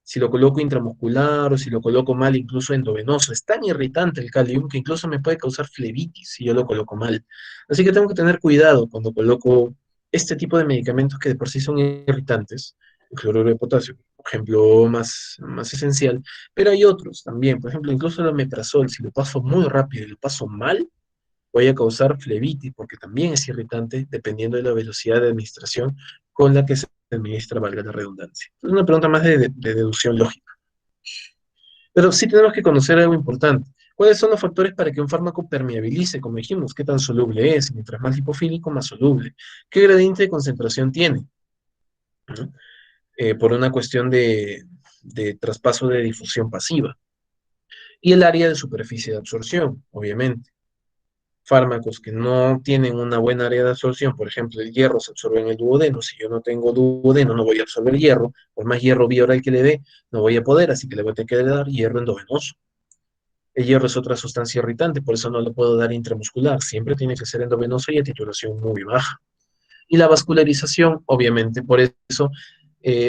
Si lo coloco intramuscular o si lo coloco mal incluso endovenoso. Es tan irritante el Calium que incluso me puede causar flebitis si yo lo coloco mal. Así que tengo que tener cuidado cuando coloco este tipo de medicamentos que de por sí son irritantes, el cloruro de potasio, por ejemplo, más esencial, pero hay otros también, por ejemplo, incluso el omeprazol, si lo paso muy rápido y lo paso mal, voy a causar flebitis, porque también es irritante dependiendo de la velocidad de administración con la que se administra, valga la redundancia. Es una pregunta más de deducción lógica. Pero sí tenemos que conocer algo importante. ¿Cuáles son los factores para que un fármaco permeabilice? Como dijimos, ¿qué tan soluble es? Mientras más lipofílico, más soluble. ¿Qué gradiente de concentración tiene? ¿No? Por una cuestión de traspaso de difusión pasiva. Y el área de superficie de absorción, obviamente. Fármacos que no tienen una buena área de absorción, por ejemplo, el hierro se absorbe en el duodeno. Si yo no tengo duodeno, no voy a absorber hierro. Por más hierro vía oral que le dé, no voy a poder, así que le voy a tener que dar hierro endovenoso. El hierro es otra sustancia irritante, por eso no lo puedo dar intramuscular. Siempre tiene que ser endovenoso y a titulación muy baja. Y la vascularización, obviamente, por eso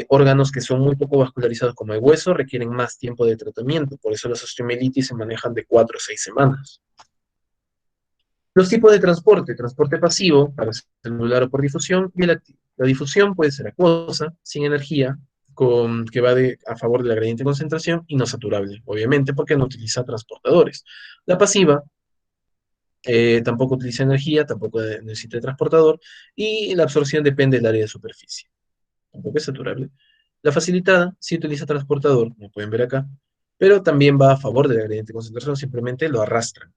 órganos que son muy poco vascularizados como el hueso requieren más tiempo de tratamiento. Por eso las osteomielitis se manejan de 4 a 6 semanas. Los tipos de transporte: transporte pasivo, para celular o por difusión, y el activo. La difusión puede ser acuosa, sin energía, que va a favor de la gradiente de concentración, y no saturable, obviamente, porque no utiliza transportadores. La pasiva tampoco utiliza energía, tampoco necesita transportador, y la absorción depende del área de superficie. Tampoco es saturable. La facilitada sí utiliza transportador, como pueden ver acá, pero también va a favor de la gradiente de concentración, simplemente lo arrastran.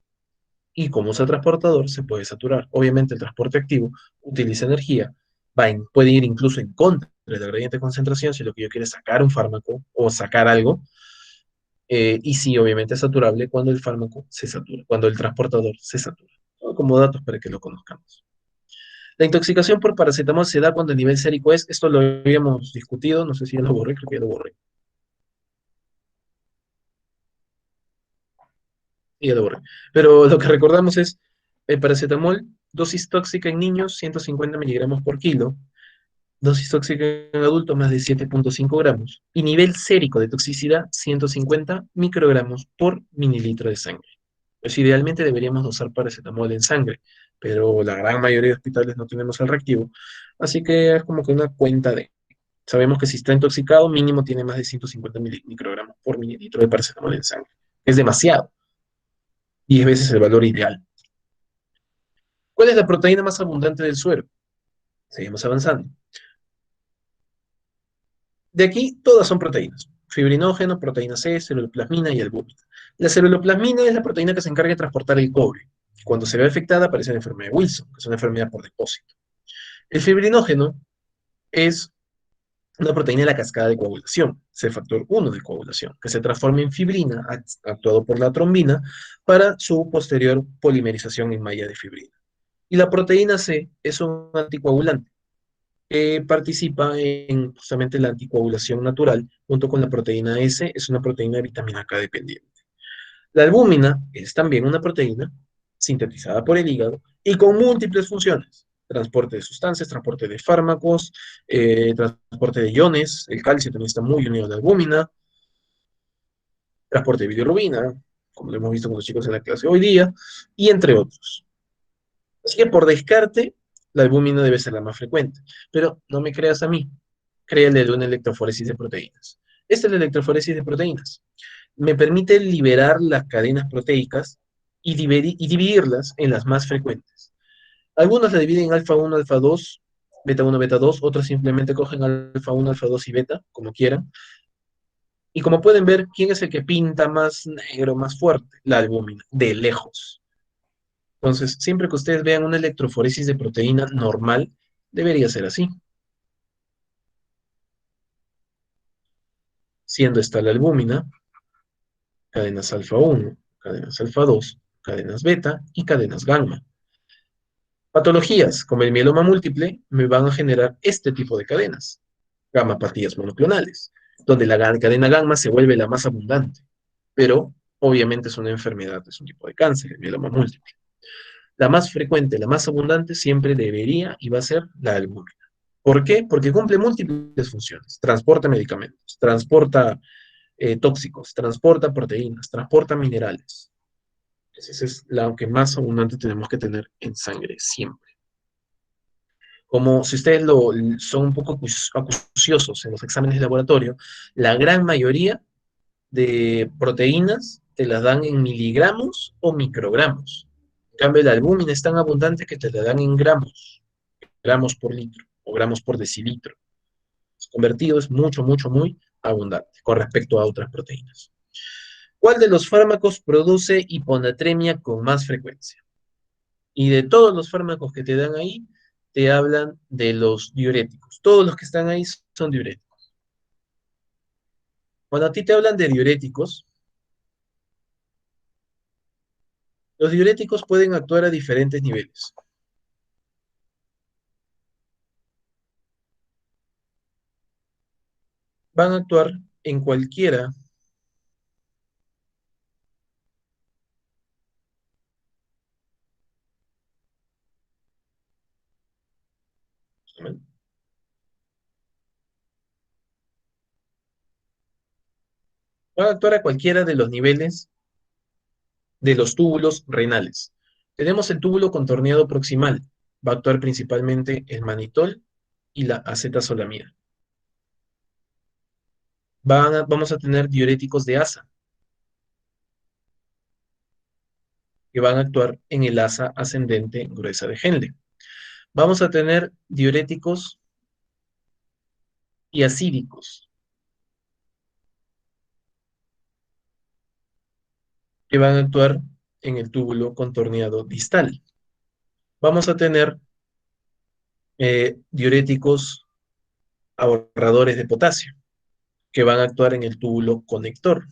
Y como usa transportador, se puede saturar. Obviamente el transporte activo utiliza energía, puede ir incluso en contra de la gradiente de concentración si lo que yo quiero es sacar un fármaco o sacar algo. Y sí, obviamente es saturable cuando el fármaco se satura, cuando el transportador se satura. Todo como datos para que lo conozcamos. La intoxicación por paracetamol se da cuando el nivel sérico esto lo habíamos discutido, no sé si ya lo borré, creo que ya lo borré. Sí, ya lo borré. Pero lo que recordamos es el paracetamol, dosis tóxica en niños, 150 miligramos por kilo. Dosis tóxica en adulto más de 7,5 gramos. Y nivel sérico de toxicidad 150 microgramos por mililitro de sangre. Pues idealmente deberíamos dosar paracetamol en sangre, pero la gran mayoría de hospitales no tenemos el reactivo. Así que es como que una cuenta de. Sabemos que si está intoxicado, mínimo tiene más de 150 microgramos por mililitro de paracetamol en sangre. Es demasiado. 10 veces el valor ideal. ¿Cuál es la proteína más abundante del suero? Seguimos avanzando. De aquí, todas son proteínas. Fibrinógeno, proteína C, ceruloplasmina y albúmina. La ceruloplasmina es la proteína que se encarga de transportar el cobre. Cuando se ve afectada, aparece la enfermedad de Wilson, que es una enfermedad por depósito. El fibrinógeno es una proteína de la cascada de coagulación, es el factor 1 de coagulación, que se transforma en fibrina, actuado por la trombina, para su posterior polimerización en malla de fibrina. Y la proteína C es un anticoagulante participa en justamente la anticoagulación natural, junto con la proteína S, es una proteína de vitamina K dependiente. La albúmina es también una proteína sintetizada por el hígado y con múltiples funciones. Transporte de sustancias, transporte de fármacos, transporte de iones, el calcio también está muy unido a la albúmina, transporte de bilirrubina, como lo hemos visto con los chicos en la clase hoy día, y entre otros. Así que por descarte, la albúmina debe ser la más frecuente. Pero no me creas a mí, créale de una electroforesis de proteínas. Esta es la electroforesis de proteínas. Me permite liberar las cadenas proteicas y dividirlas en las más frecuentes. Algunos la dividen en alfa 1, alfa 2, beta 1, beta 2, otros simplemente cogen alfa 1, alfa 2 y beta, como quieran. Y como pueden ver, ¿quién es el que pinta más negro, más fuerte? La albúmina, de lejos. Entonces, siempre que ustedes vean una electroforesis de proteína normal, debería ser así. Siendo esta la albúmina, cadenas alfa 1, cadenas alfa 2, cadenas beta y cadenas gamma. Patologías como el mieloma múltiple me van a generar este tipo de cadenas, gammapatías monoclonales, donde la cadena gamma se vuelve la más abundante, pero obviamente es una enfermedad, es un tipo de cáncer, el mieloma múltiple. La más frecuente, la más abundante siempre debería y va a ser la albúmina. ¿Por qué? Porque cumple múltiples funciones. Transporta medicamentos, transporta tóxicos, transporta proteínas, transporta minerales. Esa es la que más abundante tenemos que tener en sangre siempre. Como si ustedes son un poco acuciosos en los exámenes de laboratorio, la gran mayoría de proteínas te las dan en miligramos o microgramos. En cambio, la albúmina es tan abundante que te la dan en gramos, gramos por litro o gramos por decilitro. Convertido es mucho, mucho, muy abundante con respecto a otras proteínas. ¿Cuál de los fármacos produce hiponatremia con más frecuencia? Y de todos los fármacos que te dan ahí, te hablan de los diuréticos. Todos los que están ahí son diuréticos. Cuando a ti te hablan de diuréticos, los diuréticos pueden actuar a diferentes niveles. Van a actuar en cualquiera, van a actuar a cualquiera de los niveles de los túbulos renales. Tenemos el túbulo contorneado proximal. Va a actuar principalmente el manitol y la acetazolamida. Vamos a tener diuréticos de asa, que van a actuar en el asa ascendente gruesa de Henle. Vamos a tener diuréticos y acídicos, que van a actuar en el túbulo contorneado distal. Vamos a tener diuréticos ahorradores de potasio, que van a actuar en el túbulo conector.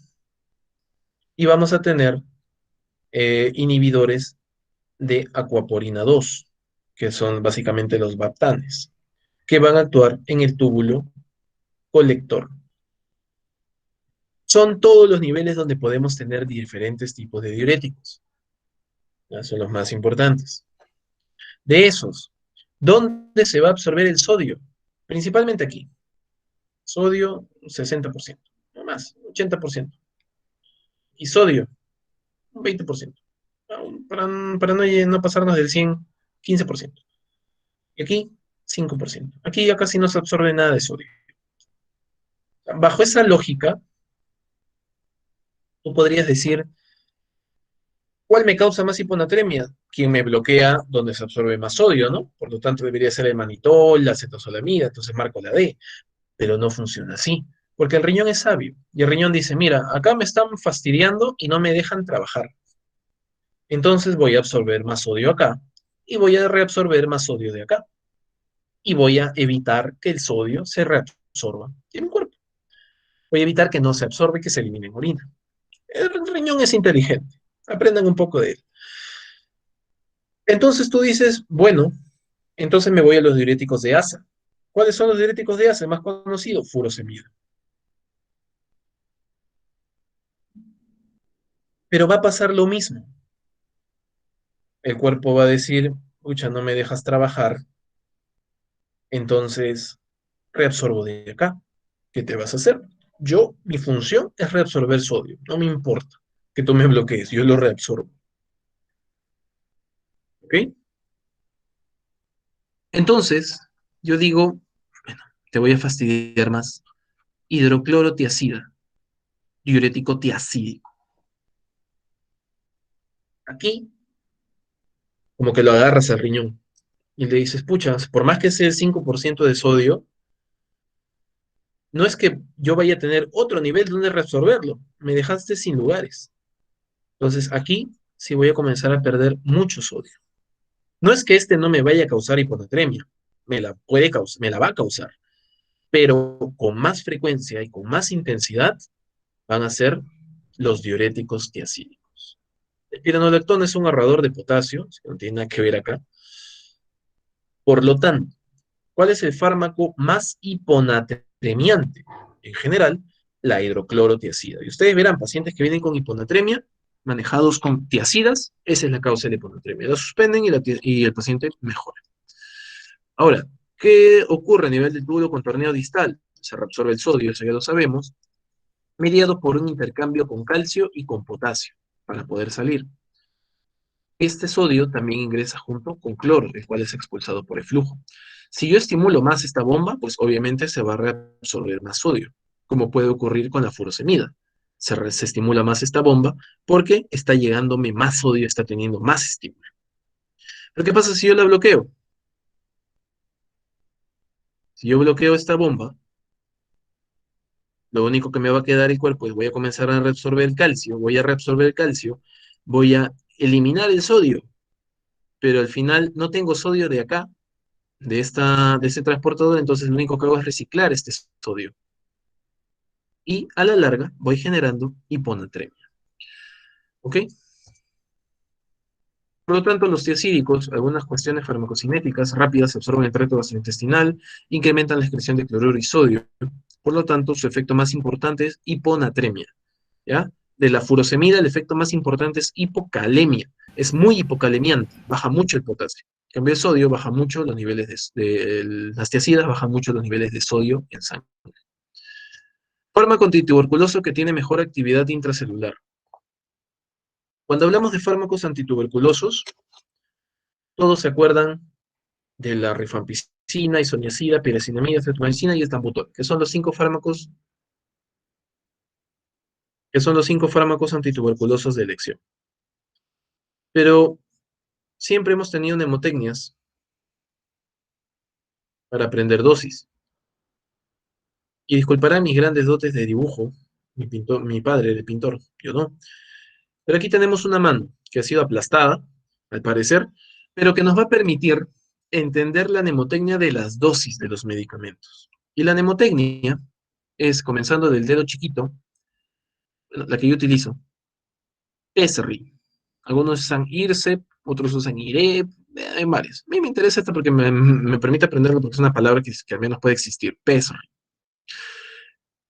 Y vamos a tener inhibidores de acuaporina 2, que son básicamente los baptanes, que van a actuar en el túbulo colector. Son todos los niveles donde podemos tener diferentes tipos de diuréticos. ¿Ya? Son los más importantes. De esos, ¿dónde se va a absorber el sodio? Principalmente aquí. Sodio, 60%, no más, 80%. Y sodio, un 20%. Para no pasarnos del 100, 15%. Y aquí, 5%. Aquí ya casi no se absorbe nada de sodio. Bajo esa lógica, tú podrías decir, ¿cuál me causa más hiponatremia? Quien me bloquea donde se absorbe más sodio, ¿no? Por lo tanto, debería ser el manitol, la acetosolamida, entonces marco la D. Pero no funciona así, porque el riñón es sabio. Y el riñón dice, mira, acá me están fastidiando y no me dejan trabajar. Entonces voy a absorber más sodio acá y voy a reabsorber más sodio de acá. Y voy a evitar que el sodio se reabsorba en mi cuerpo. Voy a evitar que no se absorbe y que se elimine en orina. El riñón es inteligente. Aprendan un poco de él. Entonces tú dices, bueno, entonces me voy a los diuréticos de asa. ¿Cuáles son los diuréticos de asa? El más conocido, furosemida. Pero va a pasar lo mismo. El cuerpo va a decir, pucha, no me dejas trabajar, entonces reabsorbo de acá. ¿Qué te vas a hacer? Yo, mi función es reabsorber sodio. No me importa que tú me bloquees, yo lo reabsorbo. ¿Ok? Entonces, yo digo, bueno, te voy a fastidiar más. Hidroclorotiazida, diurético tiacídico. Aquí, como que lo agarras al riñón y le dices, pucha, por más que sea el 5% de sodio, no es que yo vaya a tener otro nivel donde reabsorberlo. Me dejaste sin lugares. Entonces, aquí sí voy a comenzar a perder mucho sodio. No es que este no me vaya a causar hiponatremia, me la va a causar, pero con más frecuencia y con más intensidad van a ser los diuréticos tiacídicos. El pironolactón es un ahorrador de potasio, no tiene nada que ver acá. Por lo tanto, ¿cuál es el fármaco más hiponatremiante? En general, la hidroclorotiazida. Y ustedes verán, pacientes que vienen con hiponatremia, manejados con tiazidas, esa es la causa de la hiponatremia. La suspenden y el paciente mejora. Ahora, ¿qué ocurre a nivel del túbulo contorneo distal? Se reabsorbe el sodio, eso ya lo sabemos, mediado por un intercambio con calcio y con potasio para poder salir. Este sodio también ingresa junto con cloro, el cual es expulsado por el flujo. Si yo estimulo más esta bomba, pues obviamente se va a reabsorber más sodio, como puede ocurrir con la furosemida. Se estimula más esta bomba porque está llegándome más sodio, está teniendo más estímulo. Pero ¿qué pasa si yo la bloqueo? Si yo bloqueo esta bomba, lo único que me va a quedar el cuerpo es voy a comenzar a reabsorber el calcio, voy a reabsorber el calcio, voy a eliminar el sodio, pero al final no tengo sodio de acá, de este transportador, entonces lo único que hago es reciclar este sodio. Y a la larga voy generando hiponatremia. ¿Ok? Por lo tanto, los tiacídicos, algunas cuestiones farmacocinéticas rápidas, se absorben en el tracto gastrointestinal, incrementan la excreción de cloruro y sodio. Por lo tanto, su efecto más importante es hiponatremia. ¿Ya? De la furosemida, el efecto más importante es hipocalemia. Es muy hipocalemiante, baja mucho el potasio. En cambio, el sodio baja mucho los niveles las tiacidas bajan mucho los niveles de sodio en sangre. Fármaco antituberculoso que tiene mejor actividad intracelular. Cuando hablamos de fármacos antituberculosos, todos se acuerdan de la rifampicina, isoniazida, piracinamida, ceftriaxona y estambutol, que son los cinco fármacos antituberculosos de elección. Pero siempre hemos tenido mnemotecnias para aprender dosis. Y disculparán mis grandes dotes de dibujo, mi padre de pintor, yo no. Pero aquí tenemos una mano que ha sido aplastada, al parecer, pero que nos va a permitir entender la mnemotecnia de las dosis de los medicamentos. Y la mnemotecnia es, comenzando del dedo chiquito, bueno, la que yo utilizo, ESRI. Algunos usan IRCEP, otros usan IREP, hay varios. A mí me interesa esta porque me permite aprenderlo porque es una palabra que al menos puede existir, PESRI.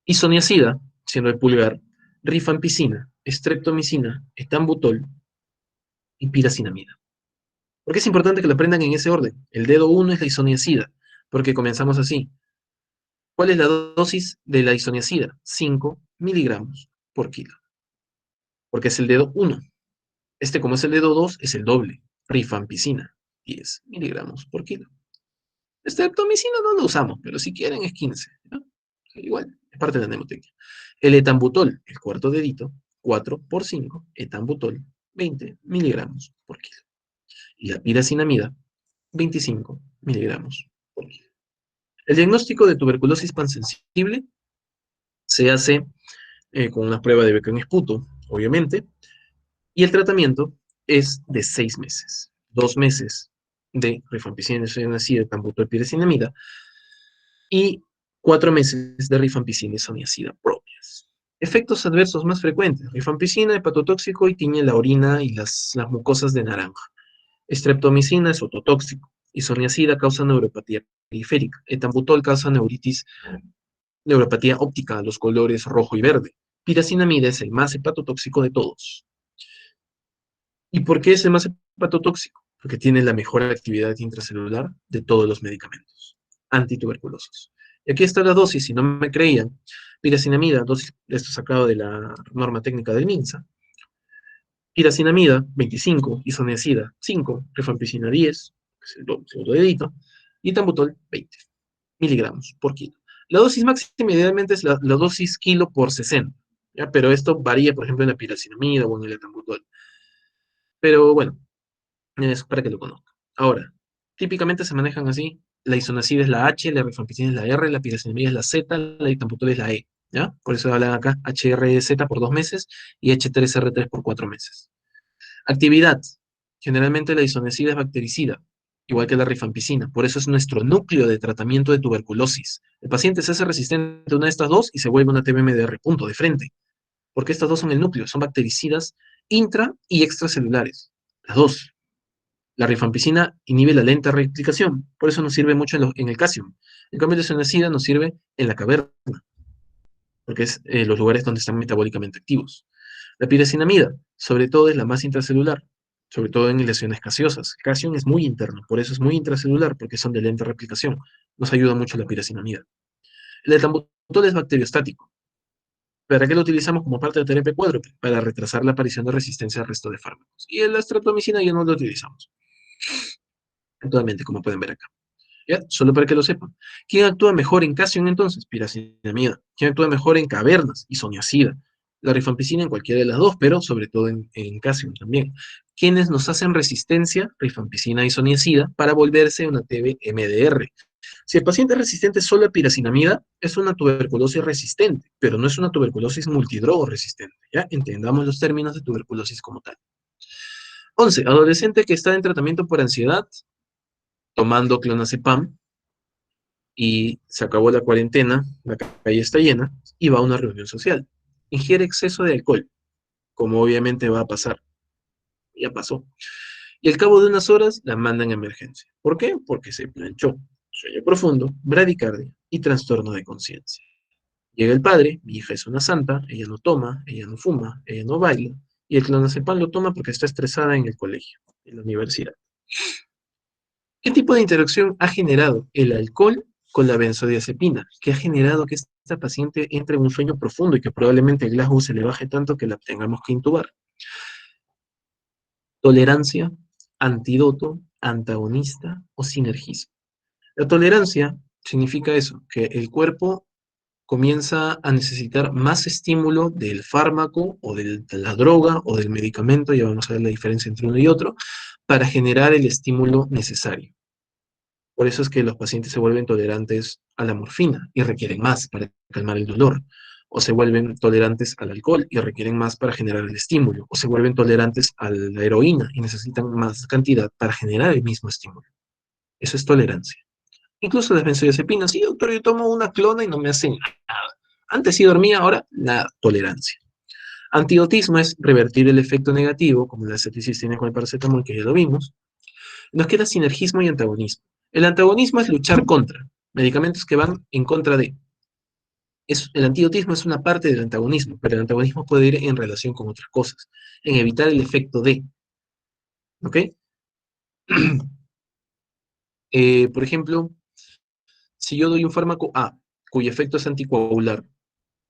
Isoniazida, siendo el pulgar, rifampicina, streptomicina, etambutol y piracinamida. ¿Por qué es importante que lo aprendan en ese orden? El dedo 1 es la isoniazida, porque comenzamos así. ¿Cuál es la dosis de la isoniazida? 5 miligramos por kilo, porque es el dedo 1. Este, como es el dedo 2, es el doble. Rifampicina, 10 miligramos por kilo. Streptomicina no lo usamos, pero si quieren es 15, ¿no? Igual, es parte de la mnemotecnia. El etambutol, el cuarto dedito, 4 por 5, etambutol, 20 miligramos por kilo. Y la piracinamida, 25 miligramos por kilo. El diagnóstico de tuberculosis pansensible se hace con una prueba de Becker en esputo, obviamente, y el tratamiento es de 6 meses. 2 meses de rifampicina, isoniazida, etambutol, piracinamida, y 4 meses de rifampicina, isoniazida propias. Efectos adversos más frecuentes: rifampicina, hepatotóxico y tiñe la orina y las mucosas de naranja. Streptomicina es ototóxico. Isoniazida causa neuropatía periférica. Etambutol causa neuropatía óptica, los colores rojo y verde. Piracinamida es el más hepatotóxico de todos. ¿Y por qué es el más hepatotóxico? Porque tiene la mejor actividad intracelular de todos los medicamentos antituberculosos. Y aquí está la dosis, si no me creían. Piracinamida, dosis, esto sacado de la norma técnica del MINSA. Piracinamida, 25, isoniazida, 5, rifampicina, 10, que es el segundo dedito, y etambutol, 20 miligramos por kilo. La dosis máxima idealmente es la dosis kilo por 60, ¿ya? Pero esto varía, por ejemplo, en la piracinamida o en el etambutol. Pero bueno, es para que lo conozcan. Ahora, típicamente se manejan así: la isoniazida es la H, la rifampicina es la R, la piracinamida es la Z, la etambutol es la E, ¿ya? Por eso hablan acá HRZ por 2 meses y H3R3 por 4 meses. Actividad: generalmente la isoniazida es bactericida, igual que la rifampicina, por eso es nuestro núcleo de tratamiento de tuberculosis. El paciente se hace resistente a una de estas dos y se vuelve una TBMDR, punto, de frente, porque estas dos son el núcleo, son bactericidas intra y extracelulares, las dos. La rifampicina inhibe la lenta replicación, por eso nos sirve mucho en el calcio. En cambio, la isoniazida nos sirve en la caverna, porque es los lugares donde están metabólicamente activos. La piracinamida, sobre todo, es la más intracelular, sobre todo en lesiones gaseosas. El calcio es muy interno, por eso es muy intracelular, porque son de lenta replicación. Nos ayuda mucho la piracinamida. El etambutol es bacteriostático. ¿Para qué lo utilizamos como parte de terapia cuádruple? Para retrasar la aparición de resistencia al resto de fármacos. Y la streptomicina ya no lo utilizamos actualmente, como pueden ver acá. ¿Ya? Solo para que lo sepan. ¿Quién actúa mejor en Cation entonces? Piracinamida. ¿Quién actúa mejor en cavernas? Isoniazida. La rifampicina en cualquiera de las dos, pero sobre todo en Cation también. ¿Quiénes nos hacen resistencia? Rifampicina, isoniazida, para volverse una TB-MDR. Si el paciente es resistente solo a piracinamida, es una tuberculosis resistente, pero no es una tuberculosis multidrogo resistente. ¿Ya? Entendamos los términos de tuberculosis como tal. 11. Adolescente que está en tratamiento por ansiedad, tomando clonazepam, y se acabó la cuarentena, la calle está llena, y va a una reunión social. Ingiere exceso de alcohol, como obviamente va a pasar. Ya pasó. Y al cabo de unas horas la mandan a emergencia. ¿Por qué? Porque se planchó. Sueño profundo, bradicardia y trastorno de conciencia. Llega el padre: mi hija es una santa, ella no toma, ella no fuma, ella no baila, y el clonazepam lo toma porque está estresada en el colegio, en la universidad. ¿Qué tipo de interacción ha generado el alcohol con la benzodiazepina? Que ha generado que esta paciente entre en un sueño profundo y que probablemente el Glasgow se le baje tanto que la tengamos que intubar. Tolerancia, antídoto, antagonista o sinergismo. La tolerancia significa eso, que el cuerpo comienza a necesitar más estímulo del fármaco o de la droga o del medicamento, ya vamos a ver la diferencia entre uno y otro, para generar el estímulo necesario. Por eso es que los pacientes se vuelven tolerantes a la morfina y requieren más para calmar el dolor. O se vuelven tolerantes al alcohol y requieren más para generar el estímulo. O se vuelven tolerantes a la heroína y necesitan más cantidad para generar el mismo estímulo. Eso es tolerancia. Incluso las benzodiazepinas: sí, doctor, yo tomo una clona y no me hacen nada. Antes sí dormía, ahora nada. Tolerancia. Antidotismo es revertir el efecto negativo, como la aceticistina con el paracetamol, que ya lo vimos. Nos queda sinergismo y antagonismo. El antagonismo es luchar contra medicamentos que van en contra de. El antidotismo es una parte del antagonismo, pero el antagonismo puede ir en relación con otras cosas, en evitar el efecto de. ¿Ok? Por ejemplo, si yo doy un fármaco A cuyo efecto es anticoagular,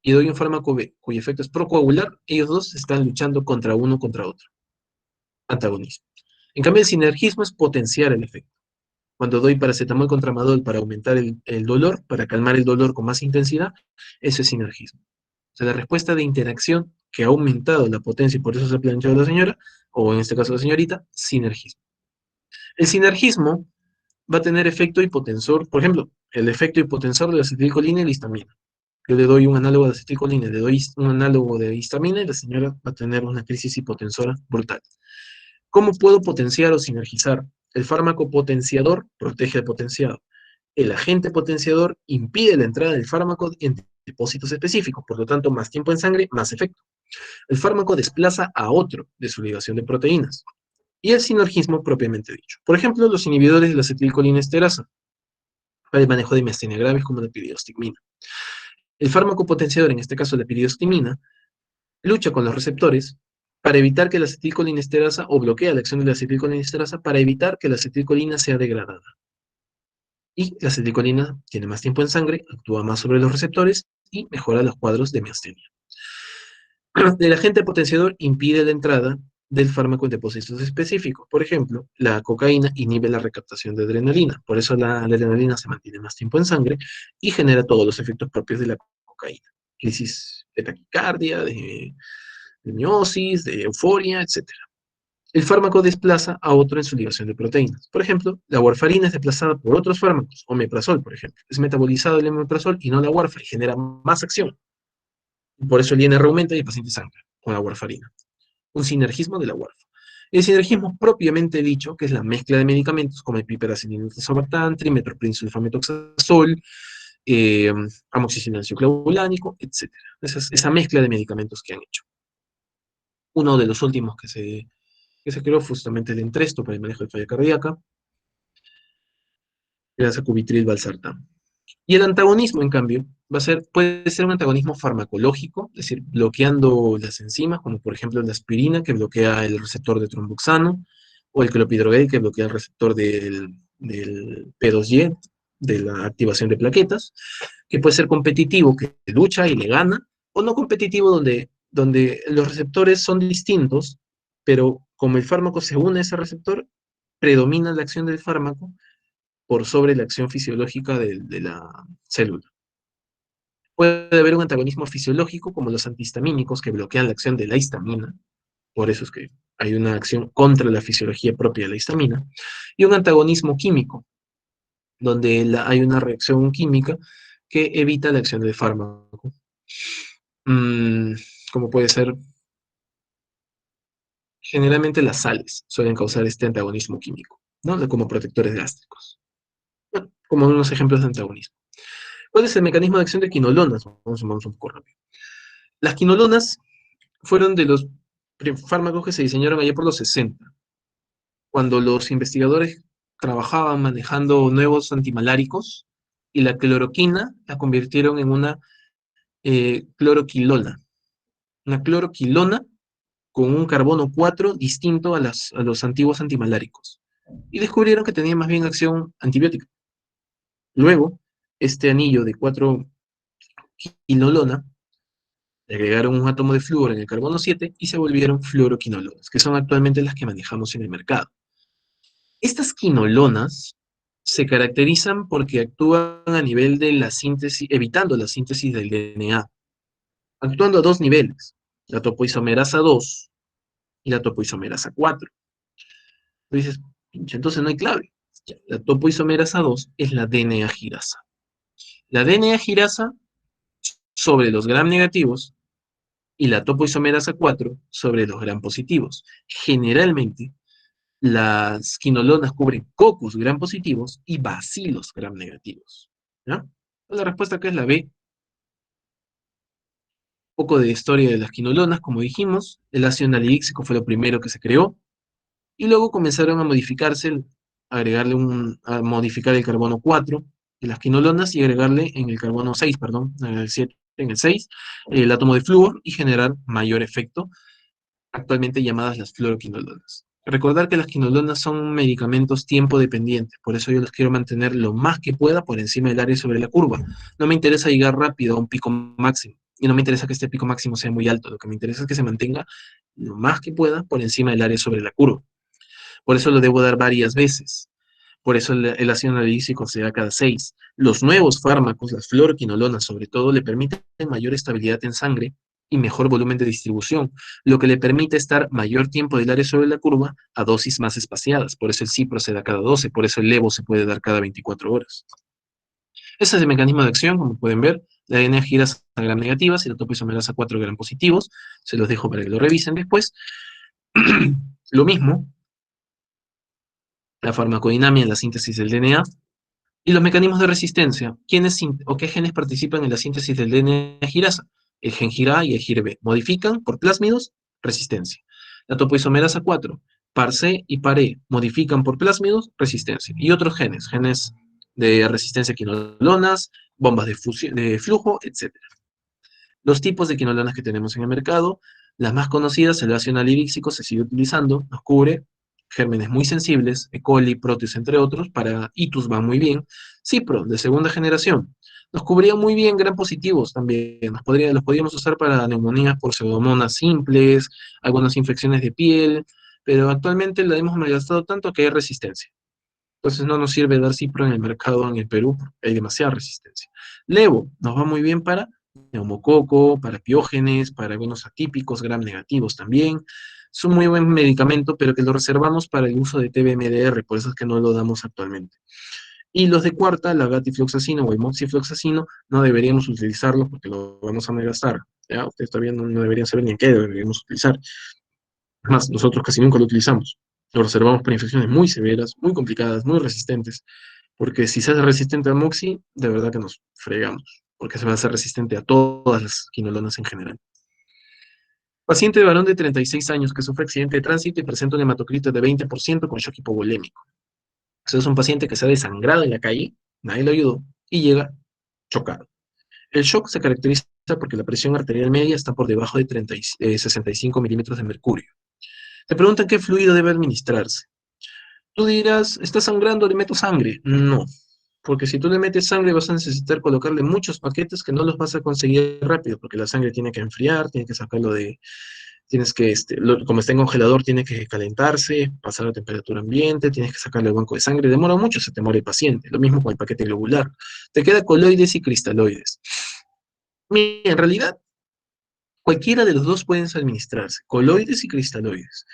y doy un fármaco B, cuyo efecto es procoagular, ellos dos están luchando contra uno contra otro. Antagonismo. En cambio, el sinergismo es potenciar el efecto. Cuando doy paracetamol con tramadol para aumentar el dolor, para calmar el dolor con más intensidad, eso es sinergismo. O sea, la respuesta de interacción que ha aumentado la potencia y por eso se ha planteado la señora, o en este caso la señorita, sinergismo. El sinergismo va a tener efecto hipotensor, por ejemplo, el efecto hipotensor de la acetilcolina y la histamina. Yo le doy un análogo de acetilcolina, le doy un análogo de histamina y la señora va a tener una crisis hipotensora brutal. ¿Cómo puedo potenciar o sinergizar? El fármaco potenciador protege al potenciado. El agente potenciador impide la entrada del fármaco en depósitos específicos, por lo tanto, más tiempo en sangre, más efecto. El fármaco desplaza a otro de su ligación de proteínas. Y el sinergismo propiamente dicho. Por ejemplo, los inhibidores de la acetilcolinesterasa para el manejo de miastenia graves como la piriostigmina. El fármaco potenciador, en este caso la piriostigmina, lucha con los receptores para evitar que la acetilcolinesterasa o bloquea la acción de la acetilcolinesterasa para evitar que la acetilcolina sea degradada. Y la acetilcolina tiene más tiempo en sangre, actúa más sobre los receptores y mejora los cuadros de miastenia. El agente potenciador impide la entrada del fármaco en depósitos específicos. Por ejemplo, la cocaína inhibe la recaptación de adrenalina, por eso la adrenalina se mantiene más tiempo en sangre y genera todos los efectos propios de la cocaína. Crisis de taquicardia, de miosis, de euforia, etc. El fármaco desplaza a otro en su ligación de proteínas. Por ejemplo, la warfarina es desplazada por otros fármacos, omeprazol, por ejemplo. Es metabolizado el omeprazol y no la warfa, y genera más acción. Por eso el INR aumenta y el paciente sangra con la warfarina. Un sinergismo de la warfa. El sinergismo propiamente dicho, que es la mezcla de medicamentos como el piperacilina tazobactam, trimethoprim sulfamethoxazol, amoxicilina clavulánico, etc. Esa mezcla de medicamentos que han hecho. Uno de los últimos que se creó justamente el Entresto para el manejo de falla cardíaca, era sacubitril valsartán. Y el antagonismo, en cambio, puede ser un antagonismo farmacológico, es decir, bloqueando las enzimas, como por ejemplo la aspirina, que bloquea el receptor de tromboxano, o el clopidogrel, que bloquea el receptor del P2Y, de la activación de plaquetas, que puede ser competitivo, que lucha y le gana, o no competitivo, donde los receptores son distintos, pero como el fármaco se une a ese receptor, predomina la acción del fármaco por sobre la acción fisiológica de la célula. Puede haber un antagonismo fisiológico, como los antihistamínicos, que bloquean la acción de la histamina, por eso es que hay una acción contra la fisiología propia de la histamina, y un antagonismo químico, donde hay una reacción química que evita la acción del fármaco, como puede ser, generalmente las sales suelen causar este antagonismo químico, ¿no? Como protectores gástricos. Bueno, como unos ejemplos de antagonismo. ¿Cuál es el mecanismo de acción de quinolonas? Vamos un poco rápido. Las quinolonas fueron de los fármacos que se diseñaron allá por los 60, cuando los investigadores trabajaban manejando nuevos antimaláricos y la cloroquina la convirtieron en una cloroquilona. Una cloroquilona con un carbono 4 distinto a los antiguos antimaláricos. Y descubrieron que tenía más bien acción antibiótica. Luego, este anillo de 4-quinolona, le agregaron un átomo de flúor en el carbono 7 y se volvieron fluoroquinolonas, que son actualmente las que manejamos en el mercado. Estas quinolonas se caracterizan porque actúan a nivel de la síntesis, evitando la síntesis del DNA, actuando a dos niveles, la topoisomerasa 2 y la topoisomerasa 4. Tú dices, entonces no hay clave. La topoisomerasa 2 es la DNA girasa. La DNA girasa sobre los gram negativos y la topoisomerasa 4 sobre los gram positivos. Generalmente, las quinolonas cubren cocos gram positivos y bacilos gram negativos. ¿Ya? La respuesta acá es la B. Un poco de historia de las quinolonas, como dijimos. El ácido nalidíxico fue lo primero que se creó. Y luego comenzaron a modificarse, a modificar el carbono 4 de las quinolonas y agregarle en el carbono 6, perdón, en el 7, en el 6, el átomo de flúor y generar mayor efecto, actualmente llamadas las fluoroquinolonas. Recordar que las quinolonas son medicamentos tiempo dependientes, por eso yo los quiero mantener lo más que pueda por encima del área sobre la curva. No me interesa llegar rápido a un pico máximo, y no me interesa que este pico máximo sea muy alto, lo que me interesa es que se mantenga lo más que pueda por encima del área sobre la curva. Por eso lo debo dar varias veces. Por eso el ácido analítico se da cada 6. Los nuevos fármacos, las fluoroquinolonas sobre todo, le permiten mayor estabilidad en sangre y mejor volumen de distribución, lo que le permite estar mayor tiempo del área sobre la curva a dosis más espaciadas. Por eso el cipro se da cada 12, por eso el levo se puede dar cada 24 horas. Ese es el mecanismo de acción, como pueden ver. La ADN gira a gram negativas y la topoisomerasa a 4 gram positivos. Se los dejo para que lo revisen después. Lo mismo, la farmacodinamia en la síntesis del DNA. Y los mecanismos de resistencia. ¿Quiénes o qué genes participan en la síntesis del DNA girasa? El gen gira A y el gir B. Modifican por plásmidos resistencia. La topoisomerasa 4, par C y par E, modifican por plásmidos resistencia. Y otros genes, genes de resistencia a quinolonas, bombas de flujo, etc. Los tipos de quinolonas que tenemos en el mercado, las más conocidas, el ácido analítico se sigue utilizando, nos cubre gérmenes muy sensibles, E. coli, Proteus, entre otros, para itus van muy bien. Cipro, de segunda generación, nos cubría muy bien gram positivos también, los podíamos usar para neumonías por pseudomonas simples, algunas infecciones de piel, pero actualmente la hemos malgastado tanto que hay resistencia. Entonces no nos sirve dar cipro en el mercado en el Perú, porque hay demasiada resistencia. Levo nos va muy bien para neumococo, para piógenes, para algunos atípicos, gram negativos también. Es un muy buen medicamento, pero que lo reservamos para el uso de TBMDR, por eso es que no lo damos actualmente. Y los de cuarta, la gatifloxacino o el moxifloxacino, no deberíamos utilizarlos porque lo vamos a malgastar. ¿Ya? Ustedes todavía no deberían saber ni en qué deberíamos utilizar. Además, nosotros casi nunca lo utilizamos. Lo reservamos para infecciones muy severas, muy complicadas, muy resistentes, porque si se hace resistente al moxi, de verdad que nos fregamos, porque se va a hacer resistente a todas las quinolonas en general. Paciente de varón de 36 años que sufre accidente de tránsito y presenta un hematocrito de 20% con shock hipovolémico. Ese es un paciente que se ha desangrado en la calle, nadie lo ayudó, y llega chocado. El shock se caracteriza porque la presión arterial media está por debajo de 65 milímetros de mercurio. Te preguntan qué fluido debe administrarse. Tú dirás, ¿está sangrando? ¿Le meto sangre? No, porque si tú le metes sangre vas a necesitar colocarle muchos paquetes que no los vas a conseguir rápido, porque la sangre tiene que enfriar, tiene que sacarlo de, tienes que, como está en congelador, tiene que calentarse, pasar a temperatura ambiente, tienes que sacarle el banco de sangre, demora mucho, se te muere el paciente. Lo mismo con el paquete globular. Te queda coloides y cristaloides. Mira, en realidad, cualquiera de los dos pueden administrarse, coloides y cristaloides.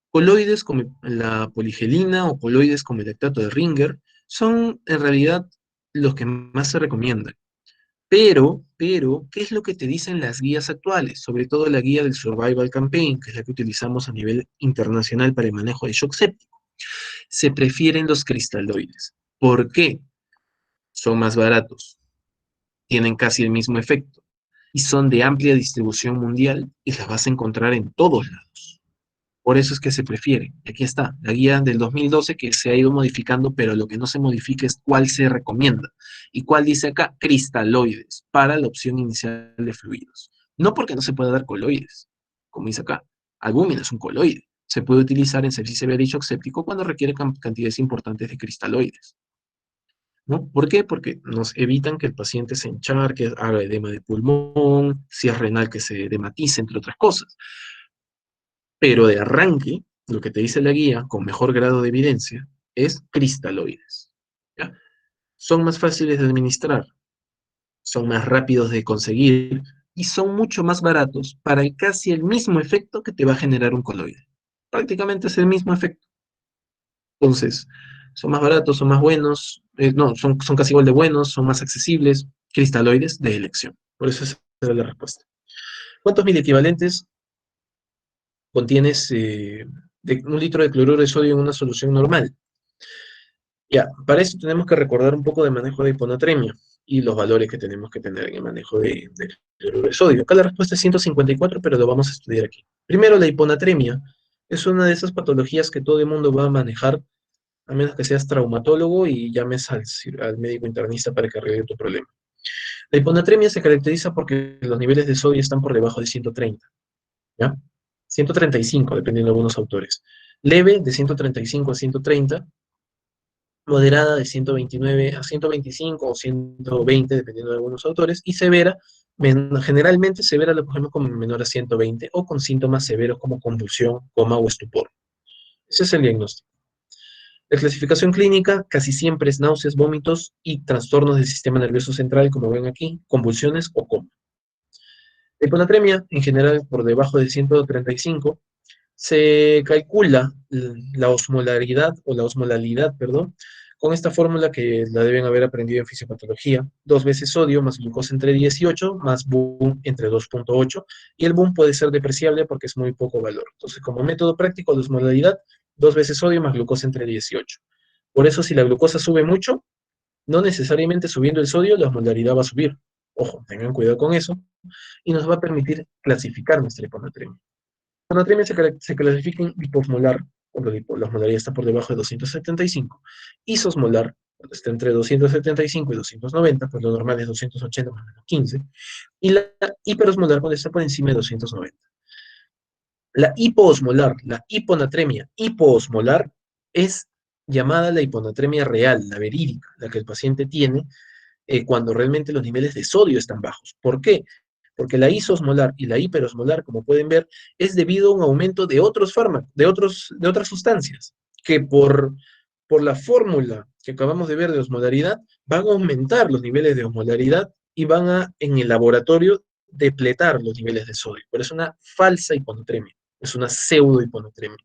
Coloides como la poligelina o coloides como el lactato de Ringer son en realidad los que más se recomiendan. ¿Qué es lo que te dicen las guías actuales? Sobre todo la guía del Survival Campaign, que es la que utilizamos a nivel internacional para el manejo de shock séptico. Se prefieren los cristaloides. ¿Por qué? Son más baratos, tienen casi el mismo efecto y son de amplia distribución mundial y las vas a encontrar en todos lados. Por eso es que se prefiere. Aquí está, la guía del 2012 que se ha ido modificando, pero lo que no se modifica es cuál se recomienda. ¿Y cuál dice acá? Cristaloides, para la opción inicial de fluidos. No porque no se pueda dar coloides, como dice acá. Albúmina es un coloide. Se puede utilizar en sepsis severa y shock séptico cuando requiere cantidades importantes de cristaloides. ¿No? ¿Por qué? Porque nos evitan que el paciente se encharque, haga edema de pulmón, si es renal que se edematice, entre otras cosas. Pero de arranque, lo que te dice la guía, con mejor grado de evidencia, es cristaloides. ¿Ya? Son más fáciles de administrar, son más rápidos de conseguir y son mucho más baratos para casi el mismo efecto que te va a generar un coloide. Prácticamente es el mismo efecto. Entonces, son más baratos, son más buenos, no, son casi igual de buenos, son más accesibles, cristaloides de elección. Por eso esa es la respuesta. ¿Cuántos miliequivalentes contienes de un litro de cloruro de sodio en una solución normal? Ya, para eso tenemos que recordar un poco de manejo de hiponatremia y los valores que tenemos que tener en el manejo de cloruro de sodio. Acá la respuesta es 154, pero lo vamos a estudiar aquí. Primero, la hiponatremia es una de esas patologías que todo el mundo va a manejar, a menos que seas traumatólogo y llames al médico internista para que arregle tu problema. La hiponatremia se caracteriza porque los niveles de sodio están por debajo de 130, ¿ya? 135, dependiendo de algunos autores. Leve de 135 a 130, moderada de 129 a 125 o 120, dependiendo de algunos autores, y severa, generalmente severa la cogemos como menor a 120 o con síntomas severos como convulsión, coma o estupor. Ese es el diagnóstico. La clasificación clínica casi siempre es náuseas, vómitos y trastornos del sistema nervioso central, como ven aquí, convulsiones o coma. La hiponatremia, en general, por debajo de 135, se calcula la osmolaridad, o la osmolalidad, perdón, con esta fórmula que la deben haber aprendido en fisiopatología: 2 veces sodio más glucosa entre 18 más boom entre 2.8, y el boom puede ser depreciable porque es muy poco valor. Entonces, como método práctico, la osmolaridad, 2 veces sodio más glucosa entre 18. Por eso, si la glucosa sube mucho, no necesariamente subiendo el sodio, la osmolaridad va a subir. Ojo, tengan cuidado con eso, y nos va a permitir clasificar nuestra hiponatremia. La hiponatremia se clasifica en liposmolar, cuando la osmolaridad está por debajo de 275, isosmolar, cuando está entre 275 y 290, pues lo normal es 280 más o menos 15, y la hiperosmolar, cuando está por encima de 290. La hipoosmolar, la hiponatremia hipoosmolar, es llamada la hiponatremia real, la verídica, la que el paciente tiene cuando realmente los niveles de sodio están bajos. ¿Por qué? Porque la isosmolar y la hiperosmolar, como pueden ver, es debido a un aumento de otros fármacos, de otras sustancias, que por la fórmula que acabamos de ver de osmolaridad, van a aumentar los niveles de osmolaridad y van a, en el laboratorio, depletar los niveles de sodio. Pero es una falsa hiponatremia, es una pseudo hiponatremia.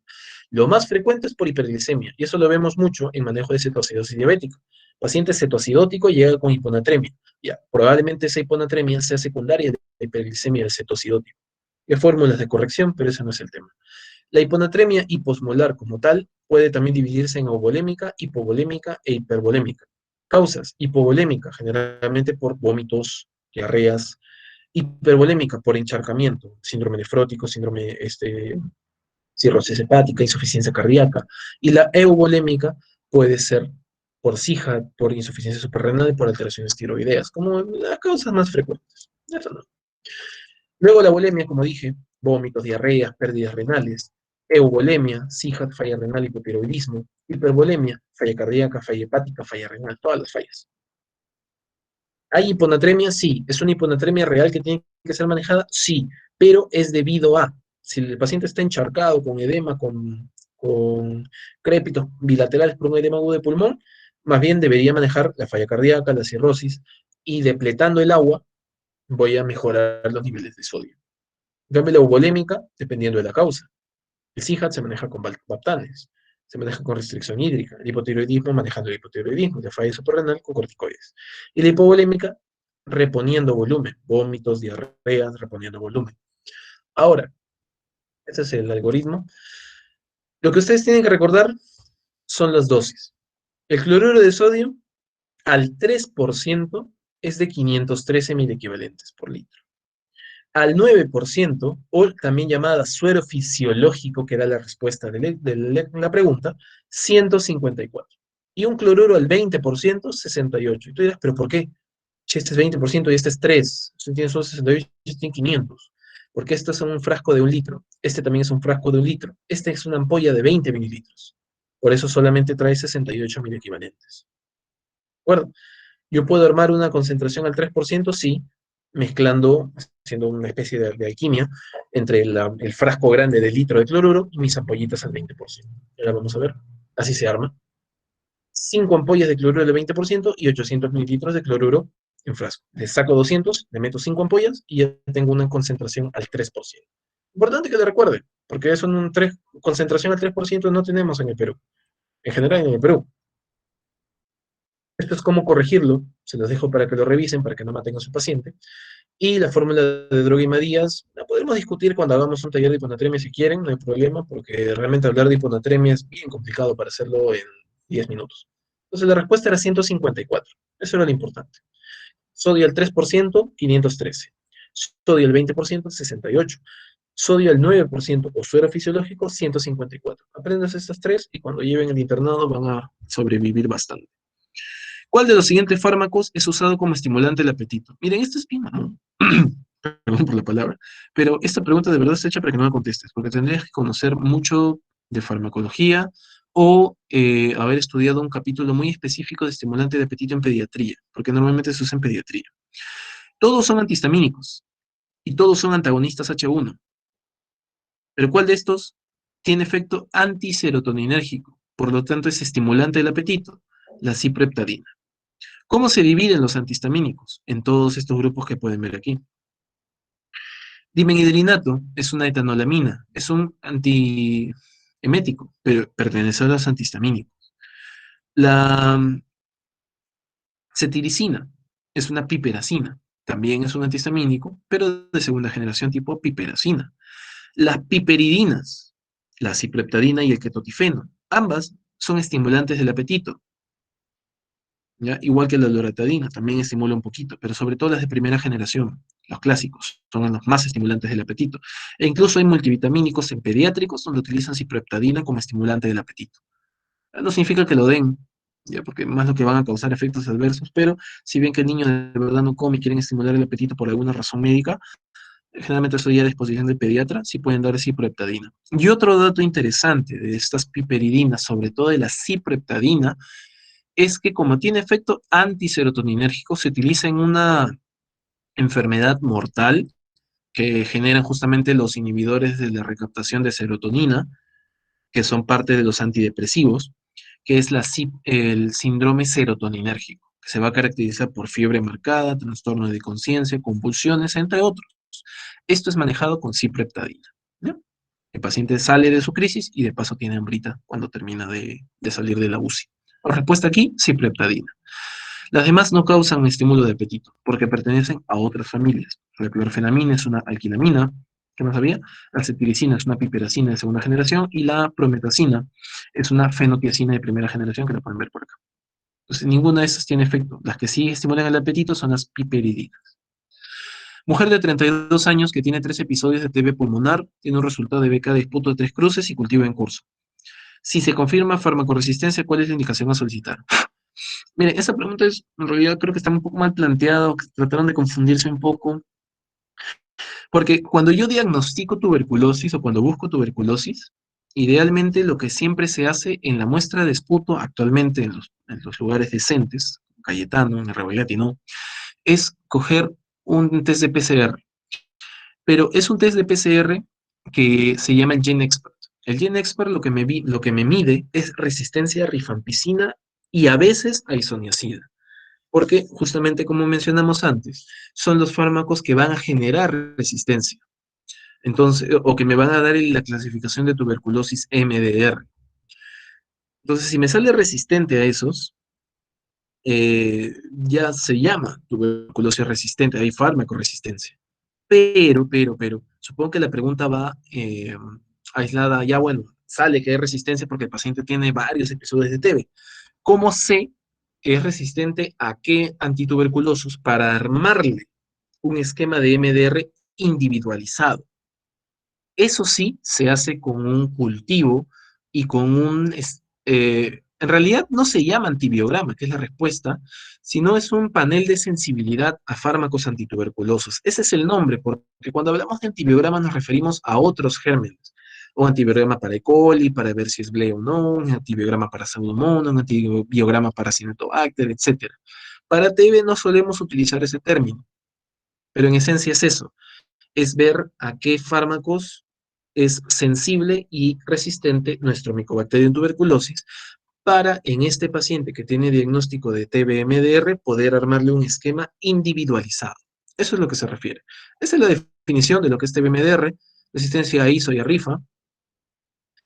Lo más frecuente es por hiperglicemia, y eso lo vemos mucho en manejo de cetoacidosis diabética. Paciente cetoacidótico llega con hiponatremia. Ya, probablemente esa hiponatremia sea secundaria de la hiperglicemia del cetoacidótico. Hay fórmulas de corrección, pero ese no es el tema. La hiponatremia hiposmolar como tal puede también dividirse en euvolémica, hipovolémica e hipervolémica. Causas: hipovolémica, generalmente por vómitos, diarreas; hipervolémica, por encharcamiento, síndrome nefrótico, síndrome cirrosis hepática, insuficiencia cardíaca; y la euvolémica puede ser por SIHA, por insuficiencia suprarrenal y por alteraciones tiroideas, como las causas más frecuentes. Eso no. Luego la volemia, como dije, vómitos, diarreas, pérdidas renales; euvolemia, SIHA, falla renal, hipotiroidismo; hipervolemia, falla cardíaca, falla hepática, falla renal, todas las fallas. ¿Hay hiponatremia? Sí. ¿Es una hiponatremia real que tiene que ser manejada? Sí, pero es debido a, si el paciente está encharcado con edema, con crépitos bilaterales por un edema agudo de pulmón, más bien debería manejar la falla cardíaca, la cirrosis, y depletando el agua voy a mejorar los niveles de sodio. En cambio, la euvolémica, dependiendo de la causa. El SIHAT se maneja con valpaptanes, se maneja con restricción hídrica; el hipotiroidismo manejando el hipotiroidismo; la falla suprarrenal con corticoides; y la hipovolémica reponiendo volumen, vómitos, diarreas, reponiendo volumen. Ahora, ese es el algoritmo. Lo que ustedes tienen que recordar son las dosis. El cloruro de sodio al 3% es de 513 milequivalentes por litro. Al 9%, o también llamada suero fisiológico, que era la respuesta de la pregunta, 154. Y un cloruro al 20%, 68. Y tú dirás, ¿pero por qué? Si este es 20% y este es 3, usted tiene solo 68 y este tiene 500. Porque este es un frasco de 1 litro, este también es un frasco de 1 litro, este es una ampolla de 20 mililitros. Por eso solamente trae 68 mil equivalentes. ¿De acuerdo? Yo puedo armar una concentración al 3%, sí, mezclando, haciendo una especie de alquimia entre el frasco grande de litro de cloruro y mis ampollitas al 20%. Ahora vamos a ver. Así se arma. 5 ampollas de cloruro del 20% y 800 mililitros de cloruro en frasco. Le saco 200, le meto 5 ampollas y ya tengo una concentración al 3%. Importante que le recuerde, porque eso en concentración al 3% no tenemos en el Perú. En general en el Perú. Esto es cómo corregirlo, se los dejo para que lo revisen, para que no maten a su paciente. Y la fórmula de Droguimadías la podemos discutir cuando hagamos un taller de hiponatremia si quieren, no hay problema, porque realmente hablar de hiponatremia es bien complicado para hacerlo en 10 minutos. Entonces la respuesta era 154, eso era lo importante. Sodio al 3%, 513. Sodio al 20%, 68. Sodio al 9% o suero fisiológico, 154. Aprendas estas tres y cuando lleven el internado van a sobrevivir bastante. ¿Cuál de los siguientes fármacos es usado como estimulante del apetito? Miren, esto es bien mamón. Perdón por la palabra, pero esta pregunta de verdad está hecha para que no la contestes, porque tendrías que conocer mucho de farmacología o haber estudiado un capítulo muy específico de estimulante de apetito en pediatría, porque normalmente se usa en pediatría. Todos son antihistamínicos y todos son antagonistas H1, pero ¿cuál de estos tiene efecto antiserotoninérgico? Por lo tanto, es estimulante del apetito, la cipreptadina. ¿Cómo se dividen los antihistamínicos? En todos estos grupos que pueden ver aquí. Dimenhidrinato es una etanolamina, es un antiemético, pero pertenece a los antihistamínicos. La cetiricina es una piperacina, también es un antihistamínico, pero de segunda generación tipo piperacina. Las piperidinas, la cipreptadina y el ketotifeno, ambas son estimulantes del apetito, ¿ya? Igual que la loratadina, también estimula un poquito, pero sobre todo las de primera generación, los clásicos, son los más estimulantes del apetito. E incluso hay multivitamínicos en pediátricos donde utilizan cipreptadina como estimulante del apetito. No significa que lo den, ya, porque más lo que van a causar efectos adversos, pero si ven que el niño de verdad no come y quieren estimular el apetito por alguna razón médica, generalmente estoy a disposición del pediatra, sí pueden dar cipreptadina. Y otro dato interesante de estas piperidinas, sobre todo de la cipreptadina, es que como tiene efecto antiserotoninérgico, se utiliza en una enfermedad mortal que generan justamente los inhibidores de la recaptación de serotonina, que son parte de los antidepresivos, que es el síndrome serotoninérgico, que se va a caracterizar por fiebre marcada, trastorno de conciencia, convulsiones, entre otros. Esto es manejado con cipreptadina, ¿no? El paciente sale de su crisis y de paso tiene hambrita cuando termina de salir de la UCI. La respuesta aquí, cipreptadina. Las demás no causan estímulo de apetito porque pertenecen a otras familias. La clorfenamina es una alquilamina, que no sabía. La cetiricina es una piperacina de segunda generación y la prometacina es una fenotiacina de primera generación que la pueden ver por acá. Entonces, ninguna de estas tiene efecto. Las que sí estimulan el apetito son las piperidinas. Mujer de 32 años que tiene 3 episodios de TB pulmonar, tiene un resultado de beca de disputo de 3 cruces y cultivo en curso. Si se confirma farmacoresistencia, ¿cuál es la indicación a solicitar? Mire, esa pregunta es, en realidad creo que está un poco mal planteado, que trataron de confundirse un poco, porque cuando yo diagnostico tuberculosis o cuando busco tuberculosis, idealmente lo que siempre se hace en la muestra de esputo actualmente en los lugares decentes, Cayetano, en el Rebolletti, ¿no? Es coger un test de PCR, pero es un test de PCR que se llama el GenExpert. El GenExpert lo que me mide es resistencia a rifampicina y a veces a isoniazida, porque justamente como mencionamos antes, son los fármacos que van a generar resistencia. Entonces, o que me van a dar la clasificación de tuberculosis MDR. Entonces, si me sale resistente a esos, ya se llama tuberculosis resistente, hay fármaco resistencia. Pero, supongo que la pregunta va aislada, ya bueno, sale que hay resistencia porque el paciente tiene varios episodios de TB. ¿Cómo sé que es resistente a qué antituberculosos para armarle un esquema de MDR individualizado? Eso sí se hace con un cultivo y con en realidad no se llama antibiograma, que es la respuesta, sino es un panel de sensibilidad a fármacos antituberculosos. Ese es el nombre, porque cuando hablamos de antibiograma nos referimos a otros gérmenes. Un antibiograma para E. coli, para ver si es BLE o no, un antibiograma para Pseudomonas, un antibiograma para Cinetobacter, etc. Para TB no solemos utilizar ese término, pero en esencia es eso, es ver a qué fármacos es sensible y resistente nuestro Mycobacterium tuberculosis para en este paciente que tiene diagnóstico de TB-MDR poder armarle un esquema individualizado. Eso es lo que se refiere. Esa es la definición de lo que es TB-MDR, resistencia a ISO y a RIFA,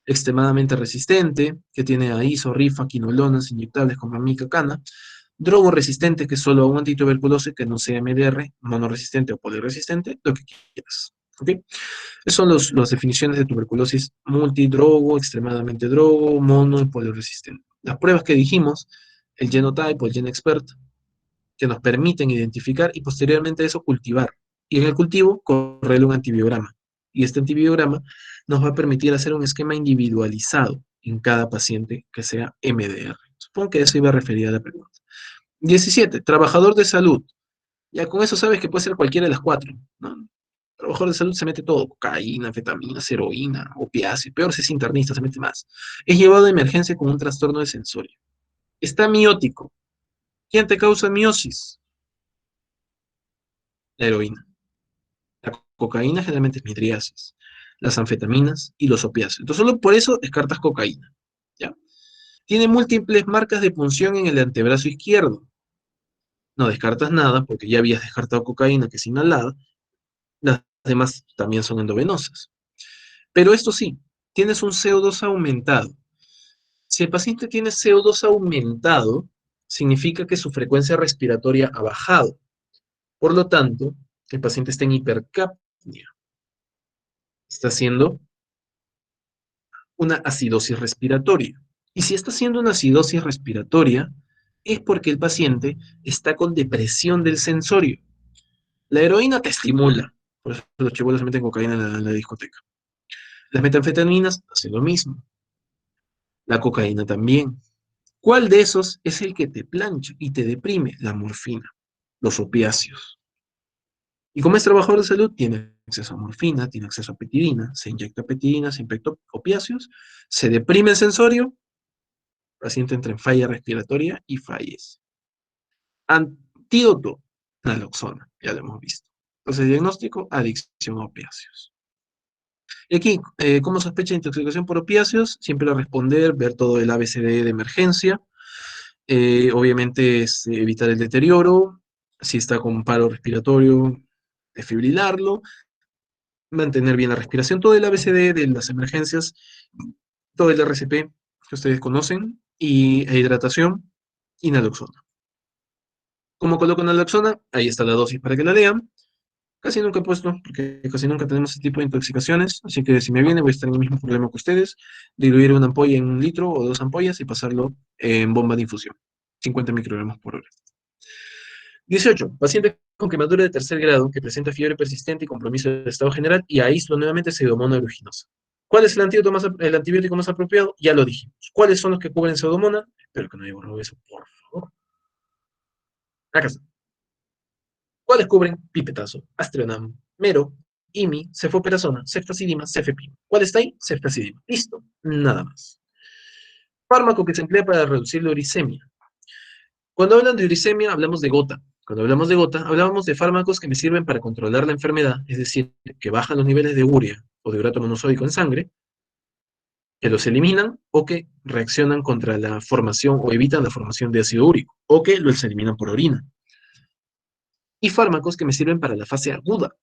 extremadamente resistente, que tiene a ISO, RIFA, quinolonas inyectables como amicacana, drogo resistente, que es solo a un antituberculosis que no sea MDR, monoresistente o poliresistente, lo que quieras. ¿Ok? Esas son las definiciones de tuberculosis multidrogo, extremadamente drogo, mono y poliresistente. Las pruebas que dijimos, el genotype o el GenExpert, que nos permiten identificar y posteriormente a eso cultivar. Y en el cultivo, correrle un antibiograma. Y este antibiograma nos va a permitir hacer un esquema individualizado en cada paciente que sea MDR. Supongo que eso iba a referir a la pregunta. 17. Trabajador de salud. Ya con eso sabes que puede ser cualquiera de las cuatro, ¿no? trabajador de salud se mete todo, cocaína, anfetaminas, heroína, opiáceos, peor si es internista, se mete más. Es llevado de emergencia con un trastorno de sensorio. Está miótico. ¿Quién te causa miosis? La heroína. La cocaína generalmente es midriasis. Las anfetaminas y los opiáceos. Entonces, solo por eso descartas cocaína. ¿Ya? Tiene múltiples marcas de punción en el antebrazo izquierdo. No descartas nada porque ya habías descartado cocaína que es inhalada. Las demás también son endovenosas. Pero esto sí, tienes un CO2 aumentado. Si el paciente tiene CO2 aumentado, significa que su frecuencia respiratoria ha bajado. Por lo tanto, el paciente está en hipercapnia. Está haciendo una acidosis respiratoria. Y si está haciendo una acidosis respiratoria, es porque el paciente está con depresión del sensorio. La heroína te estimula, por eso los chibolos se meten cocaína en la discoteca. Las metanfetaminas hacen lo mismo. La cocaína también. ¿Cuál de esos es el que te plancha y te deprime? La morfina, los opiáceos. Y como es trabajador de salud, tiene acceso a morfina, tiene acceso a petidina, se inyecta petidina, se inyecta opiáceos, se deprime el sensorio, el paciente entra en falla respiratoria y fallece. Antídoto, naloxona, ya lo hemos visto. Entonces, diagnóstico, adicción a opiáceos. Y aquí, ¿cómo sospecha de intoxicación por opiáceos? Siempre responder, ver todo el ABCD de emergencia. Obviamente es evitar el deterioro. Si está con paro respiratorio, desfibrilarlo. Mantener bien la respiración. Todo el ABCD de las emergencias, todo el RCP que ustedes conocen. E hidratación y naloxona. ¿Cómo coloco naloxona? Ahí está la dosis para que la lean. Casi nunca he puesto, porque casi nunca tenemos ese tipo de intoxicaciones, así que si me viene voy a estar en el mismo problema que ustedes, diluir una ampolla en 1 litro o 2 ampollas y pasarlo en bomba de infusión, 50 microgramos por hora. 18. Paciente con quemadura de tercer grado que presenta fiebre persistente y compromiso del estado general y aíslo nuevamente pseudomonas aeruginosa. ¿Cuál es el antibiótico más apropiado? Ya lo dijimos. ¿Cuáles son los que cubren pseudomonas? Espero que no haya borrado eso, por favor. Acá está. ¿Cuáles cubren? Pipetazo, Astronam, Mero, IMI, cefoperazona, ceftazidima, cefepime. ¿Cuál está ahí? Ceftazidima. Listo, nada más. Fármaco que se emplea para reducir la uricemia. Cuando hablan de uricemia, hablamos de gota. Cuando hablamos de gota, hablamos de fármacos que me sirven para controlar la enfermedad, es decir, que bajan los niveles de urea o de urato monosódico en sangre, que los eliminan o que reaccionan contra la formación o evitan la formación de ácido úrico, o que los eliminan por orina. Y fármacos que me sirven para la fase aguda.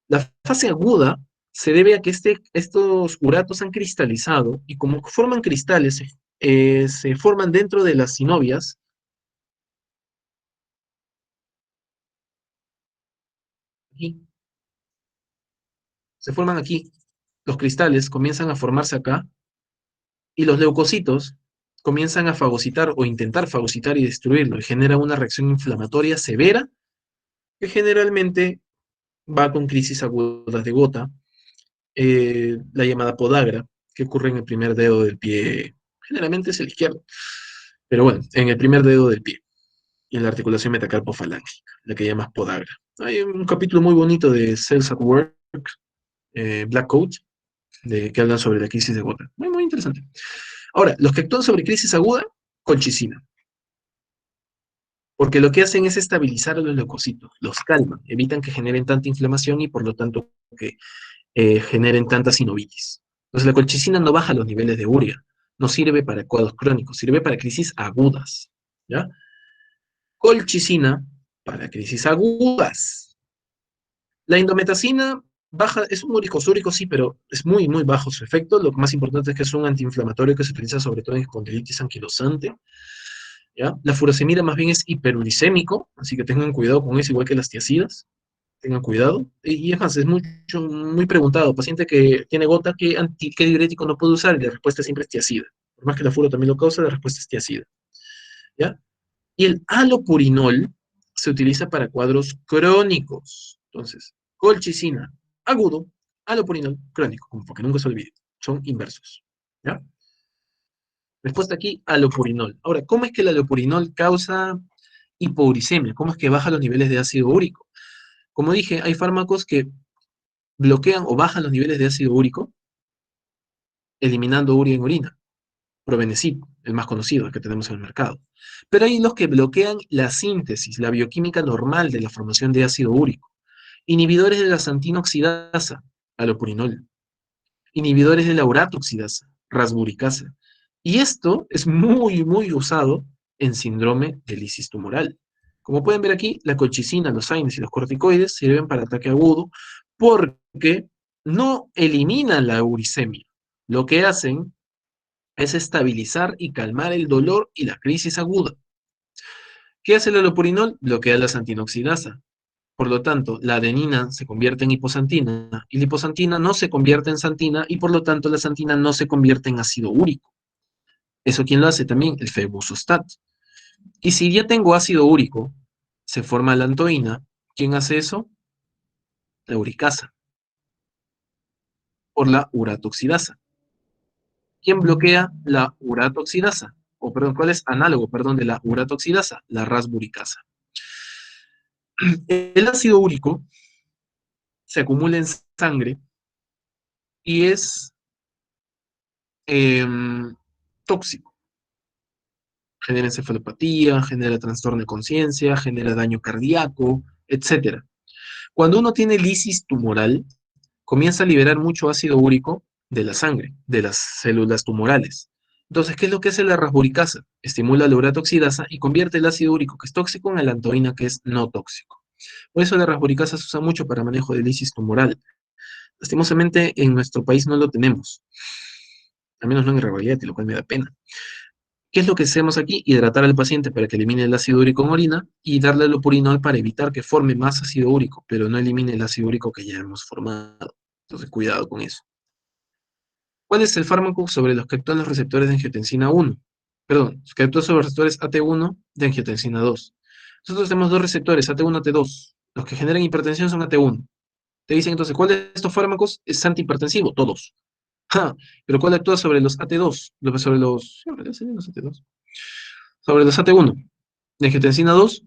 La fase aguda se debe a que estos uratos han cristalizado y como forman cristales, se forman dentro de las sinovias. Aquí, se forman aquí. Los cristales comienzan a formarse acá y los leucocitos comienzan a fagocitar o intentar fagocitar y destruirlo y genera una reacción inflamatoria severa que generalmente va con crisis agudas de gota, la llamada podagra, que ocurre en el primer dedo del pie, generalmente es el izquierdo, pero bueno, en el primer dedo del pie, y en la articulación metacarpofalángica, la que llamas podagra. Hay un capítulo muy bonito de Cells at Work, Black Coat, que hablan sobre la crisis de gota. Muy, muy interesante. Ahora, los que actúan sobre crisis aguda, colchicina. Porque lo que hacen es estabilizar a los leucocitos, los calman, evitan que generen tanta inflamación y por lo tanto que generen tanta sinovitis. Entonces la colchicina no baja los niveles de urea, no sirve para cuadros crónicos, sirve para crisis agudas. ¿Ya? Colchicina para crisis agudas. La indometacina baja, es un uricosúrico, sí, pero es muy, muy bajo su efecto. Lo más importante es que es un antiinflamatorio que se utiliza sobre todo en espondilitis anquilosante. ¿Ya? La furosemida más bien es hiperuricémico, así que tengan cuidado con eso, igual que las tiacidas. Tengan cuidado. Y es más, es mucho, muy preguntado. Paciente que tiene gota, ¿qué diurético no puede usar? Y la respuesta siempre es tiacida. Por más que la furo también lo causa, la respuesta es tiacida. ¿Ya? Y el alopurinol se utiliza para cuadros crónicos. Entonces, colchicina, agudo, alopurinol, crónico, como porque nunca se olvide. Son inversos. ¿Ya? Respuesta aquí, alopurinol. Ahora, ¿cómo es que el alopurinol causa hipouricemia? ¿Cómo es que baja los niveles de ácido úrico? Como dije, hay fármacos que bloquean o bajan los niveles de ácido úrico, eliminando urea en orina. Probenecid, el más conocido, el que tenemos en el mercado. Pero hay los que bloquean la síntesis, la bioquímica normal de la formación de ácido úrico. Inhibidores de la xantina oxidasa, allopurinol. Inhibidores de la urato oxidasa, rasburicasa. Y esto es muy usado en síndrome de lisis tumoral. Como pueden ver aquí, la colchicina, los AINES y los corticoides sirven para ataque agudo porque no eliminan la uricemia. Lo que hacen es estabilizar y calmar el dolor y la crisis aguda. ¿Qué hace el allopurinol? Bloquea la xantinoxidasa. Por lo tanto, la adenina se convierte en hiposantina y la hiposantina no se convierte en santina y por lo tanto la santina no se convierte en ácido úrico. ¿Eso quién lo hace también? El febuxostat. Y si ya tengo ácido úrico, se forma la antoína. ¿Quién hace eso? La uricasa, por la uratoxidasa. ¿Quién bloquea la uratoxidasa? O perdón, ¿cuál es análogo, perdón, de la uratoxidasa? La rasburicasa. El ácido úrico se acumula en sangre y es eh, tóxico. Genera encefalopatía, genera trastorno de conciencia, genera daño cardíaco, etcétera. Cuando uno tiene lisis tumoral, comienza a liberar mucho ácido úrico de la sangre, de las células tumorales. Entonces, ¿qué es lo que hace la rasburicasa? Estimula la uratoxidasa y convierte el ácido úrico que es tóxico en la antoína que es no tóxico. Por eso la rasburicasa se usa mucho para manejo de lisis tumoral. Lastimosamente en nuestro país no lo tenemos, al menos no en Rebagliati, lo cual me da pena. ¿Qué es lo que hacemos aquí? Hidratar al paciente para que elimine el ácido úrico en orina y darle lopurinol para evitar que forme más ácido úrico, pero no elimine el ácido úrico que ya hemos formado. Entonces, cuidado con eso. ¿Cuál es el fármaco sobre los que actúan los receptores de angiotensina 1? Perdón, los que actúan sobre los receptores AT1 de angiotensina 2. Nosotros tenemos dos receptores, AT1 y AT2. Los que generan hipertensión son AT1. Te dicen entonces, ¿cuál de estos fármacos es antihipertensivo? Todos. Ja, pero ¿cuál actúa sobre los AT2? Sobre los, sí, en realidad serían los AT2. Sobre los AT1. De angiotensina 2,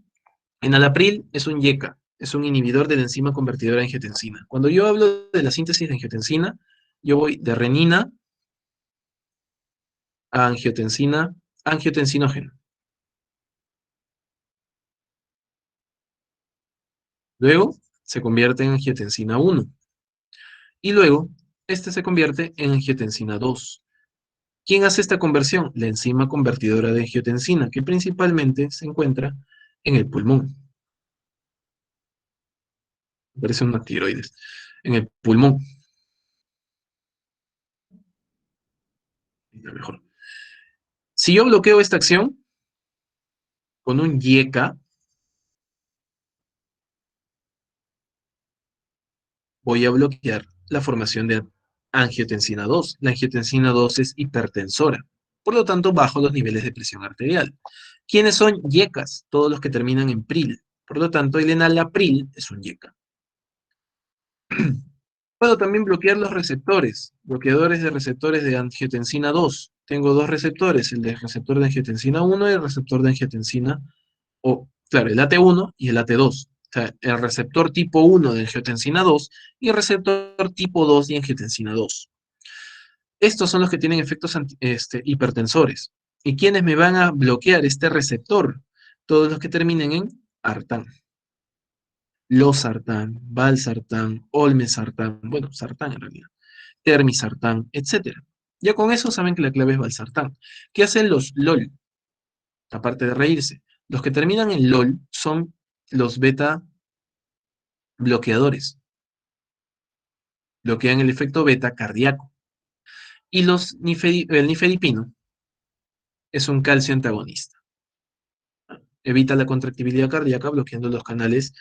enalapril es un YECA, es un inhibidor de la enzima convertidora de angiotensina. Cuando yo hablo de la síntesis de angiotensina, yo voy de renina a angiotensina, angiotensinógeno. Luego se convierte en angiotensina 1. Y luego, este se convierte en angiotensina 2. ¿Quién hace esta conversión? La enzima convertidora de angiotensina, que principalmente se encuentra en el pulmón. Parece una tiroides. En el pulmón. Mejor. Si yo bloqueo esta acción con un YECA, voy a bloquear la formación de angiotensina 2. La angiotensina 2 es hipertensora. Por lo tanto, bajo los niveles de presión arterial. ¿Quiénes son YECAs? Todos los que terminan en pril. Por lo tanto, el enalapril es un YECA. Puedo también bloquear los receptores, bloqueadores de receptores de angiotensina 2. Tengo dos receptores, el de receptor de angiotensina 1 y el receptor de angiotensina, o claro, el AT1 y el AT2. O sea, el receptor tipo 1 de angiotensina 2 y el receptor tipo 2 de angiotensina 2. Estos son los que tienen efectos hipertensores. ¿Y quiénes me van a bloquear este receptor? Todos los que terminen en ARTAN. Losartán, valsartán, olmesartán, bueno, sartán en realidad, termisartán, etc. Ya con eso saben que la clave es valsartán. ¿Qué hacen los LOL? Aparte de reírse. Los que terminan en LOL son los beta bloqueadores. Bloquean el efecto beta cardíaco. Y el nifedipino es un calcio antagonista. Evita la contractibilidad cardíaca bloqueando los canales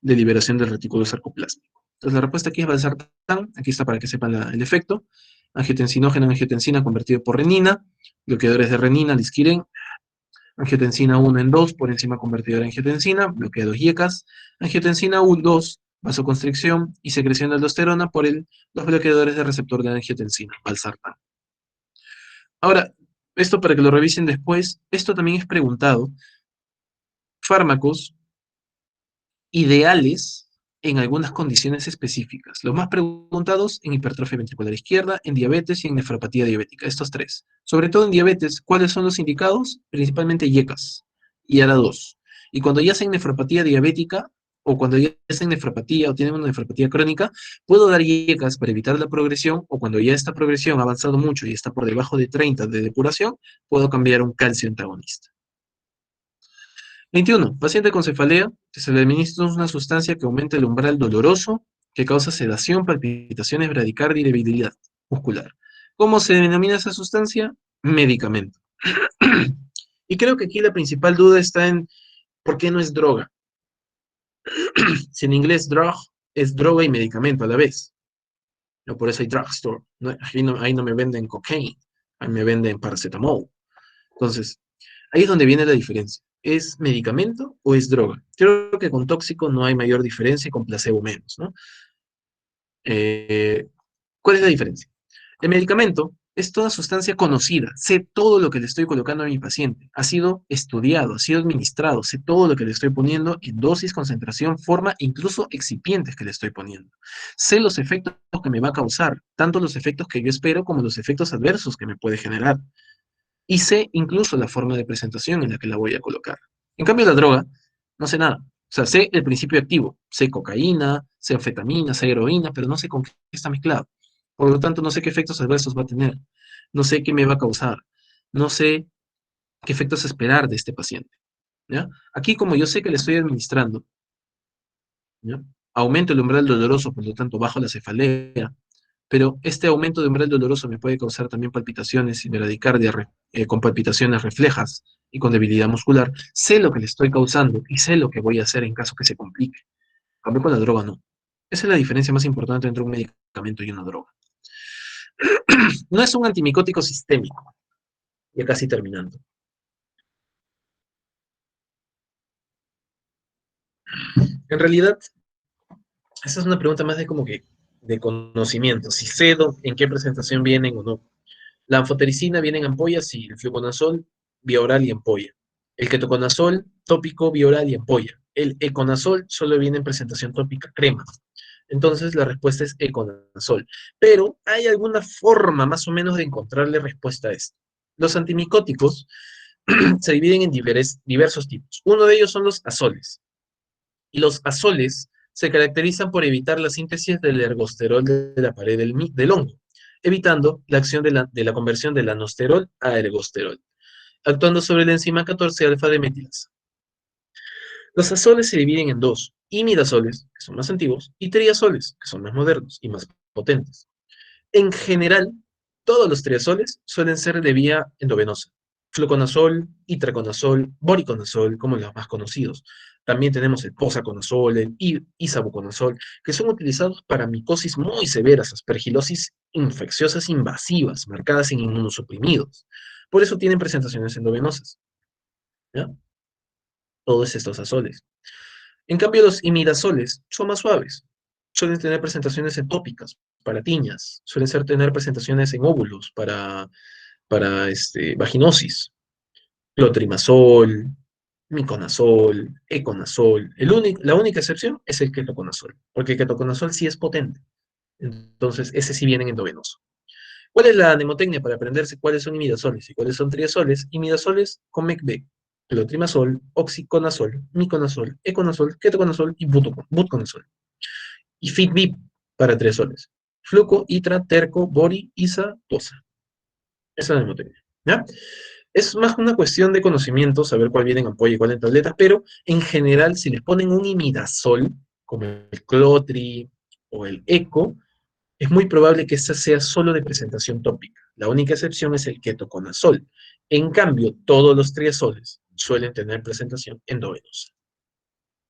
de liberación del retículo sarcoplásmico. Entonces la respuesta aquí es valsartán, aquí está para que sepan el efecto. Angiotensinógeno, angiotensina convertido por renina, bloqueadores de renina, lisquiren, angiotensina 1 en 2 por enzima convertidora de angiotensina, bloquea los YECAs, angiotensina 2, vasoconstricción y secreción de aldosterona por los bloqueadores de receptor de angiotensina, valsartán. Ahora, esto para que lo revisen después, esto también es preguntado, fármacos ideales en algunas condiciones específicas. Los más preguntados en hipertrofia ventricular izquierda, en diabetes y en nefropatía diabética. Estos tres. Sobre todo en diabetes, ¿cuáles son los indicados? Principalmente IECAS y ARA2. Y cuando ya sea en nefropatía diabética, o cuando ya es en nefropatía o tienen una nefropatía crónica, puedo dar IECAS para evitar la progresión, o cuando ya esta progresión ha avanzado mucho y está por debajo de 30 de depuración, puedo cambiar un calcio antagonista. 21. Paciente con cefalea, que se le administra una sustancia que aumenta el umbral doloroso, que causa sedación, palpitaciones, bradicardia y debilidad muscular. ¿Cómo se denomina esa sustancia? Medicamento. Y creo que aquí la principal duda está en por qué no es droga. Si en inglés drug es droga y medicamento a la vez. No, por eso hay drugstore. No, ahí no me venden cocaine, ahí me venden paracetamol. Entonces, ahí es donde viene la diferencia. ¿Es medicamento o es droga? Creo que con tóxico no hay mayor diferencia y con placebo menos, ¿no? Eh, ¿Cuál es la diferencia? El medicamento es toda sustancia conocida. Sé todo lo que le estoy colocando a mi paciente. Ha sido estudiado, ha sido administrado. Sé todo lo que le estoy poniendo en dosis, concentración, forma, incluso excipientes que le estoy poniendo. Sé los efectos que me va a causar, tanto los efectos que yo espero como los efectos adversos que me puede generar. Y sé incluso la forma de presentación en la que la voy a colocar. En cambio, la droga, no sé nada. O sea, sé el principio activo, sé cocaína, sé anfetamina, sé heroína, pero no sé con qué está mezclado. Por lo tanto, no sé qué efectos adversos va a tener, no sé qué me va a causar, no sé qué efectos esperar de este paciente. ¿Ya? Aquí, como yo sé que le estoy administrando, ¿ya? Aumento el umbral doloroso, por lo tanto, bajo la cefalea, pero este aumento de umbral doloroso me puede causar también palpitaciones y bradicardia con palpitaciones reflejas y con debilidad muscular. Sé lo que le estoy causando y sé lo que voy a hacer en caso que se complique. En cambio, con la droga no. Esa es la diferencia más importante entre un medicamento y una droga. No es un antimicótico sistémico, ya casi terminando. En realidad, esa es una pregunta más de como que de conocimiento, si sé en qué presentación vienen o no. La anfotericina viene en ampollas y el fluconazol vía oral y ampolla. El ketoconazol tópico vía oral y ampolla. El econazol solo viene en presentación tópica crema. Entonces la respuesta es econazol. Pero hay alguna forma más o menos de encontrarle respuesta a esto. Los antimicóticos se dividen en diversos tipos. Uno de ellos son los azoles. Y los azoles se caracterizan por evitar la síntesis del ergosterol de la pared del hongo, evitando la acción de la conversión del anosterol a ergosterol, actuando sobre la enzima 14-alfa de metilasa. Los azoles se dividen en dos: imidazoles, que son más antiguos, y triazoles, que son más modernos y más potentes. En general, todos los triazoles suelen ser de vía endovenosa. Fluconazol, itraconazol, boriconazol, como los más conocidos. También tenemos el posaconazol, el isavuconazol, que son utilizados para micosis muy severas, aspergilosis infecciosas invasivas, marcadas en inmunosuprimidos. Por eso tienen presentaciones endovenosas, ¿ya? Todos estos azoles. En cambio, los imidazoles son más suaves. Suelen tener presentaciones ectópicas, para tiñas. Suelen tener presentaciones en óvulos, para vaginosis. Clotrimazol, miconazol, econazol. La única excepción es el ketoconazol, porque el ketoconazol sí es potente. Entonces, ese sí viene en endovenoso. ¿Cuál es la mnemotecnia para aprenderse cuáles son imidazoles y cuáles son triazoles? Imidazoles con MECB, clotrimazol, oxiconazol, miconazol, econazol, ketoconazol y butconazol. Y FitBip para triazoles. Fluco, itra, terco, bori, isa, tosa. Esa es la mnemotecnia. ¿Ya? Es más una cuestión de conocimiento, saber cuál viene en ampolla y cuál en tabletas, pero en general, si les ponen un imidazol, como el Clotri o el Eco, es muy probable que esta sea solo de presentación tópica. La única excepción es el ketoconazol. En cambio, todos los triazoles suelen tener presentación endovenosa.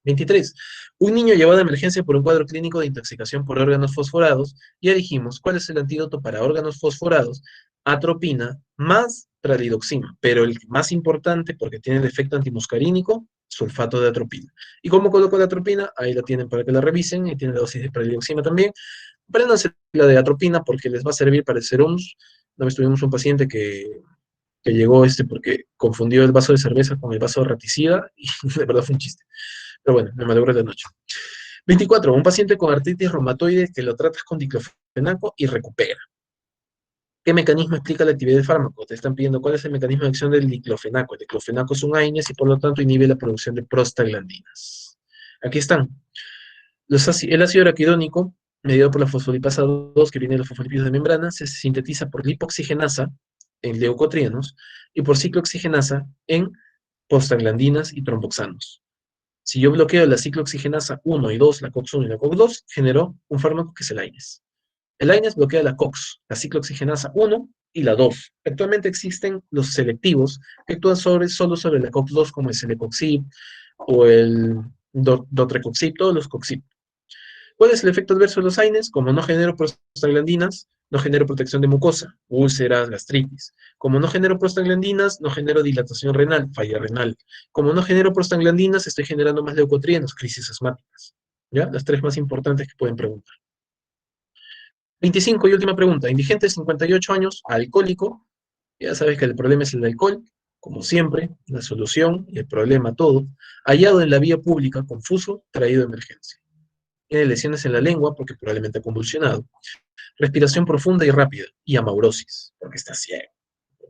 23. Un niño llevado a emergencia por un cuadro clínico de intoxicación por órganos fosforados. Ya dijimos, ¿cuál es el antídoto para órganos fosforados? Atropina más pralidoxima, pero el más importante, porque tiene el efecto antimuscarínico, sulfato de atropina. ¿Y cómo coloco la atropina? Ahí la tienen para que la revisen, y tiene la dosis de pralidoxima también. Apréndanse la de atropina porque les va a servir para el serums. Una vez tuvimos un paciente que llegó porque confundió el vaso de cerveza con el vaso de raticida, y de verdad fue un chiste. Pero bueno, me malogró la noche. 24. Un paciente con artritis reumatoide que lo tratas con diclofenaco y recupera. ¿Qué mecanismo explica la actividad del fármaco? Te están pidiendo cuál es el mecanismo de acción del diclofenaco. El diclofenaco es un AINES y por lo tanto inhibe la producción de prostaglandinas. Aquí están. El ácido araquidónico, mediado por la fosfolipasa 2, que viene de los fosfolípidos de membrana, se sintetiza por lipoxigenasa en leucotrienos y por ciclooxigenasa en prostaglandinas y tromboxanos. Si yo bloqueo la ciclooxigenasa 1 y 2, la COX-1 y la COX-2, generó un fármaco que es el AINES. El AINES bloquea la COX, la ciclooxigenasa 1 y la 2. Actualmente existen los selectivos que actúan solo sobre la COX-2, como el Celecoxib o el Dotrecoxib, todos los COXIB. ¿Cuál es el efecto adverso de los AINES? Como no genero prostaglandinas, no genero protección de mucosa, úlceras, gastritis. Como no genero prostaglandinas, no genero dilatación renal, falla renal. Como no genero prostaglandinas, estoy generando más leucotrienos, crisis asmáticas. ¿Ya? Las tres más importantes que pueden preguntar. 25 y última pregunta. Indigente, 58 años, alcohólico. Ya sabes que el problema es el alcohol, como siempre, la solución y el problema todo. Hallado en la vía pública, confuso, traído de emergencia. Tiene lesiones en la lengua porque probablemente ha convulsionado. Respiración profunda y rápida. Y amaurosis, porque está ciego.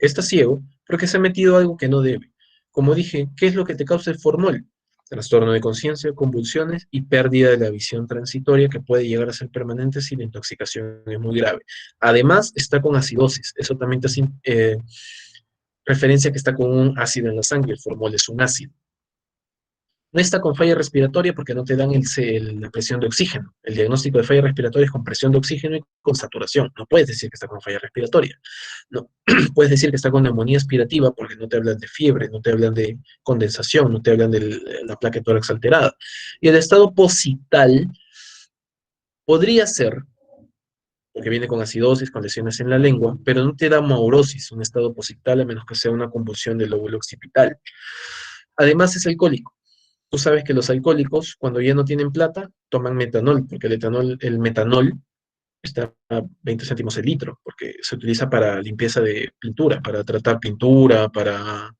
Está ciego porque se ha metido algo que no debe. Como dije, ¿qué es lo que te causa el formol? Trastorno de conciencia, convulsiones y pérdida de la visión transitoria que puede llegar a ser permanente si la intoxicación es muy grave. Además, está con acidosis. Eso también te hace referencia que está con un ácido en la sangre. El formol es un ácido. No está con falla respiratoria porque no te dan la presión de oxígeno. El diagnóstico de falla respiratoria es con presión de oxígeno y con saturación. No puedes decir que está con falla respiratoria. No, puedes decir que está con neumonía aspirativa porque no te hablan de fiebre, no te hablan de condensación, no te hablan de la placa de tórax alterada. Y el estado posital podría ser, porque viene con acidosis, con lesiones en la lengua, pero no te da maurosis, un estado posital, a menos que sea una convulsión del lóbulo occipital. Además es alcohólico. Tú sabes que los alcohólicos, cuando ya no tienen plata, toman metanol, porque el metanol está a 20 céntimos el litro, porque se utiliza para limpieza de pintura, para tratar pintura, para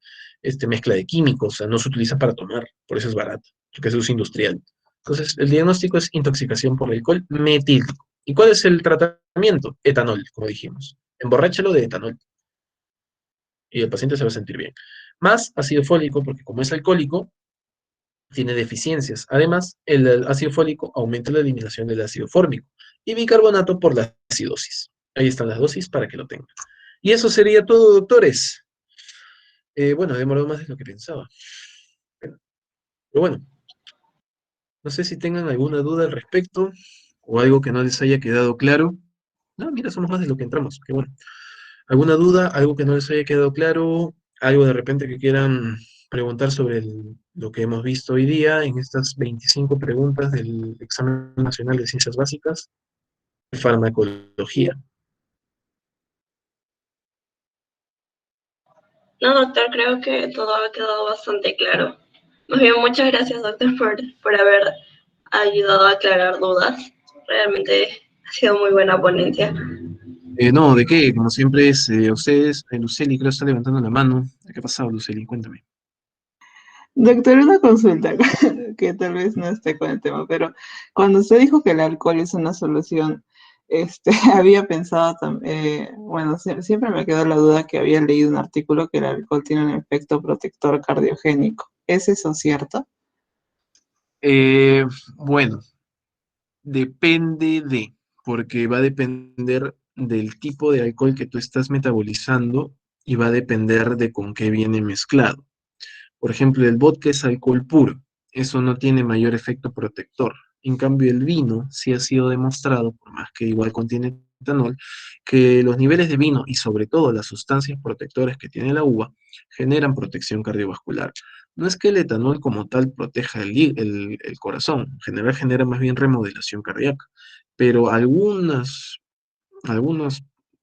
mezcla de químicos, o sea, no se utiliza para tomar, por eso es barato, porque es uso industrial. Entonces, el diagnóstico es intoxicación por alcohol metílico. ¿Y cuál es el tratamiento? Etanol, como dijimos. Emborráchalo de etanol y el paciente se va a sentir bien. Más ácido fólico, porque como es alcohólico, tiene deficiencias. Además, el ácido fólico aumenta la eliminación del ácido fórmico y bicarbonato por la acidosis. Ahí están las dosis para que lo tengan. Y eso sería todo, doctores. Bueno, he demorado más de lo que pensaba. Pero bueno, no sé si tengan alguna duda al respecto o algo que no les haya quedado claro. No, mira, somos más de lo que entramos. Qué bueno. ¿Alguna duda? ¿Algo que no les haya quedado claro? ¿Algo de repente que quieran preguntar sobre lo que hemos visto hoy día en estas 25 preguntas del Examen Nacional de Ciencias Básicas de Farmacología? No, doctor, creo que todo ha quedado bastante claro. Muy bien, muchas gracias, doctor, por haber ayudado a aclarar dudas. Realmente ha sido muy buena ponencia. No, ¿de qué? Como siempre es ustedes, Luceli creo que está levantando la mano. ¿Qué ha pasado, Luceli? Cuéntame. Doctor, una consulta que tal vez no esté con el tema, pero cuando usted dijo que el alcohol es una solución, había pensado también, bueno, siempre me quedó la duda que había leído un artículo que el alcohol tiene un efecto protector cardiogénico. ¿Es eso cierto? Eh, bueno, depende porque va a depender del tipo de alcohol que tú estás metabolizando y va a depender de con qué viene mezclado. Por ejemplo, el vodka es alcohol puro, eso no tiene mayor efecto protector. En cambio, el vino sí ha sido demostrado, por más que igual contiene etanol, que los niveles de vino y sobre todo las sustancias protectoras que tiene la uva generan protección cardiovascular. No es que el etanol como tal proteja el corazón, en general genera más bien remodelación cardíaca, pero algunos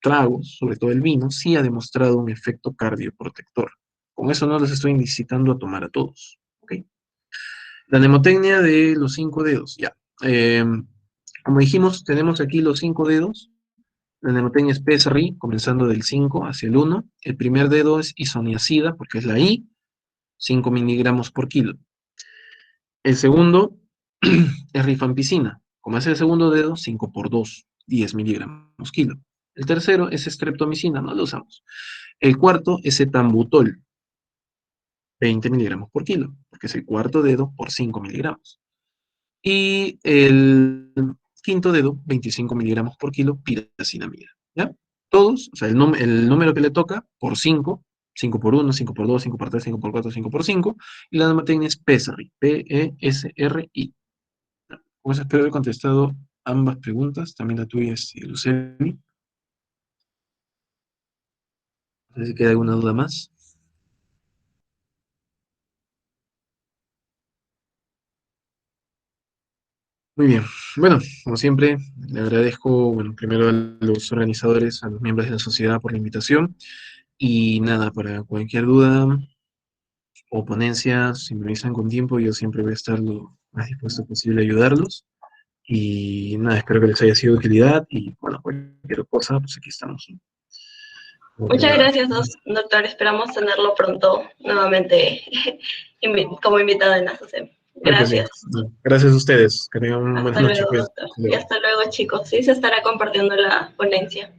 tragos, sobre todo el vino, sí ha demostrado un efecto cardioprotector. Con eso no les estoy incitando a tomar a todos. ¿Ok? La mnemotecnia de los 5 dedos, ya. Eh, Como dijimos, tenemos aquí los 5 dedos. La mnemotecnia es PSRI, comenzando del 5 hacia el 1. El primer dedo es isoniazida, porque es la I, 5 miligramos por kilo. El segundo es rifampicina. Como es el segundo dedo, 5 por 2, 10 miligramos kilo. El tercero es streptomicina, no lo usamos. El cuarto es etambutol, 20 miligramos por kilo, porque es el cuarto dedo por 5 miligramos. Y el quinto dedo, 25 miligramos por kilo, piracinamida. ¿Ya? Todos, o sea, el número que le toca por 5, 5 por 1, 5 por 2, 5 por 3, 5 por 4, 5 por 5, y la norma es PESRI, P-E-S-R-I. Con eso espero haber contestado ambas preguntas, también la tuya, Luceli. No sé si queda alguna duda más. Muy bien. Bueno, como siempre, le agradezco, bueno, primero a los organizadores, a los miembros de la sociedad por la invitación. Y nada, para cualquier duda o ponencia, si me avisan con tiempo, yo siempre voy a estar lo más dispuesto posible a ayudarlos. Y nada, espero que les haya sido de utilidad y bueno, cualquier cosa, pues aquí estamos, ¿no? Muchas gracias, doctor. Esperamos tenerlo pronto nuevamente como invitado en la SOCEM. Creo que sí. Gracias. Gracias a ustedes. Que tengan una buena Hasta noche, luego, pues. doctor. Y hasta luego, chicos. Sí, se estará compartiendo la ponencia.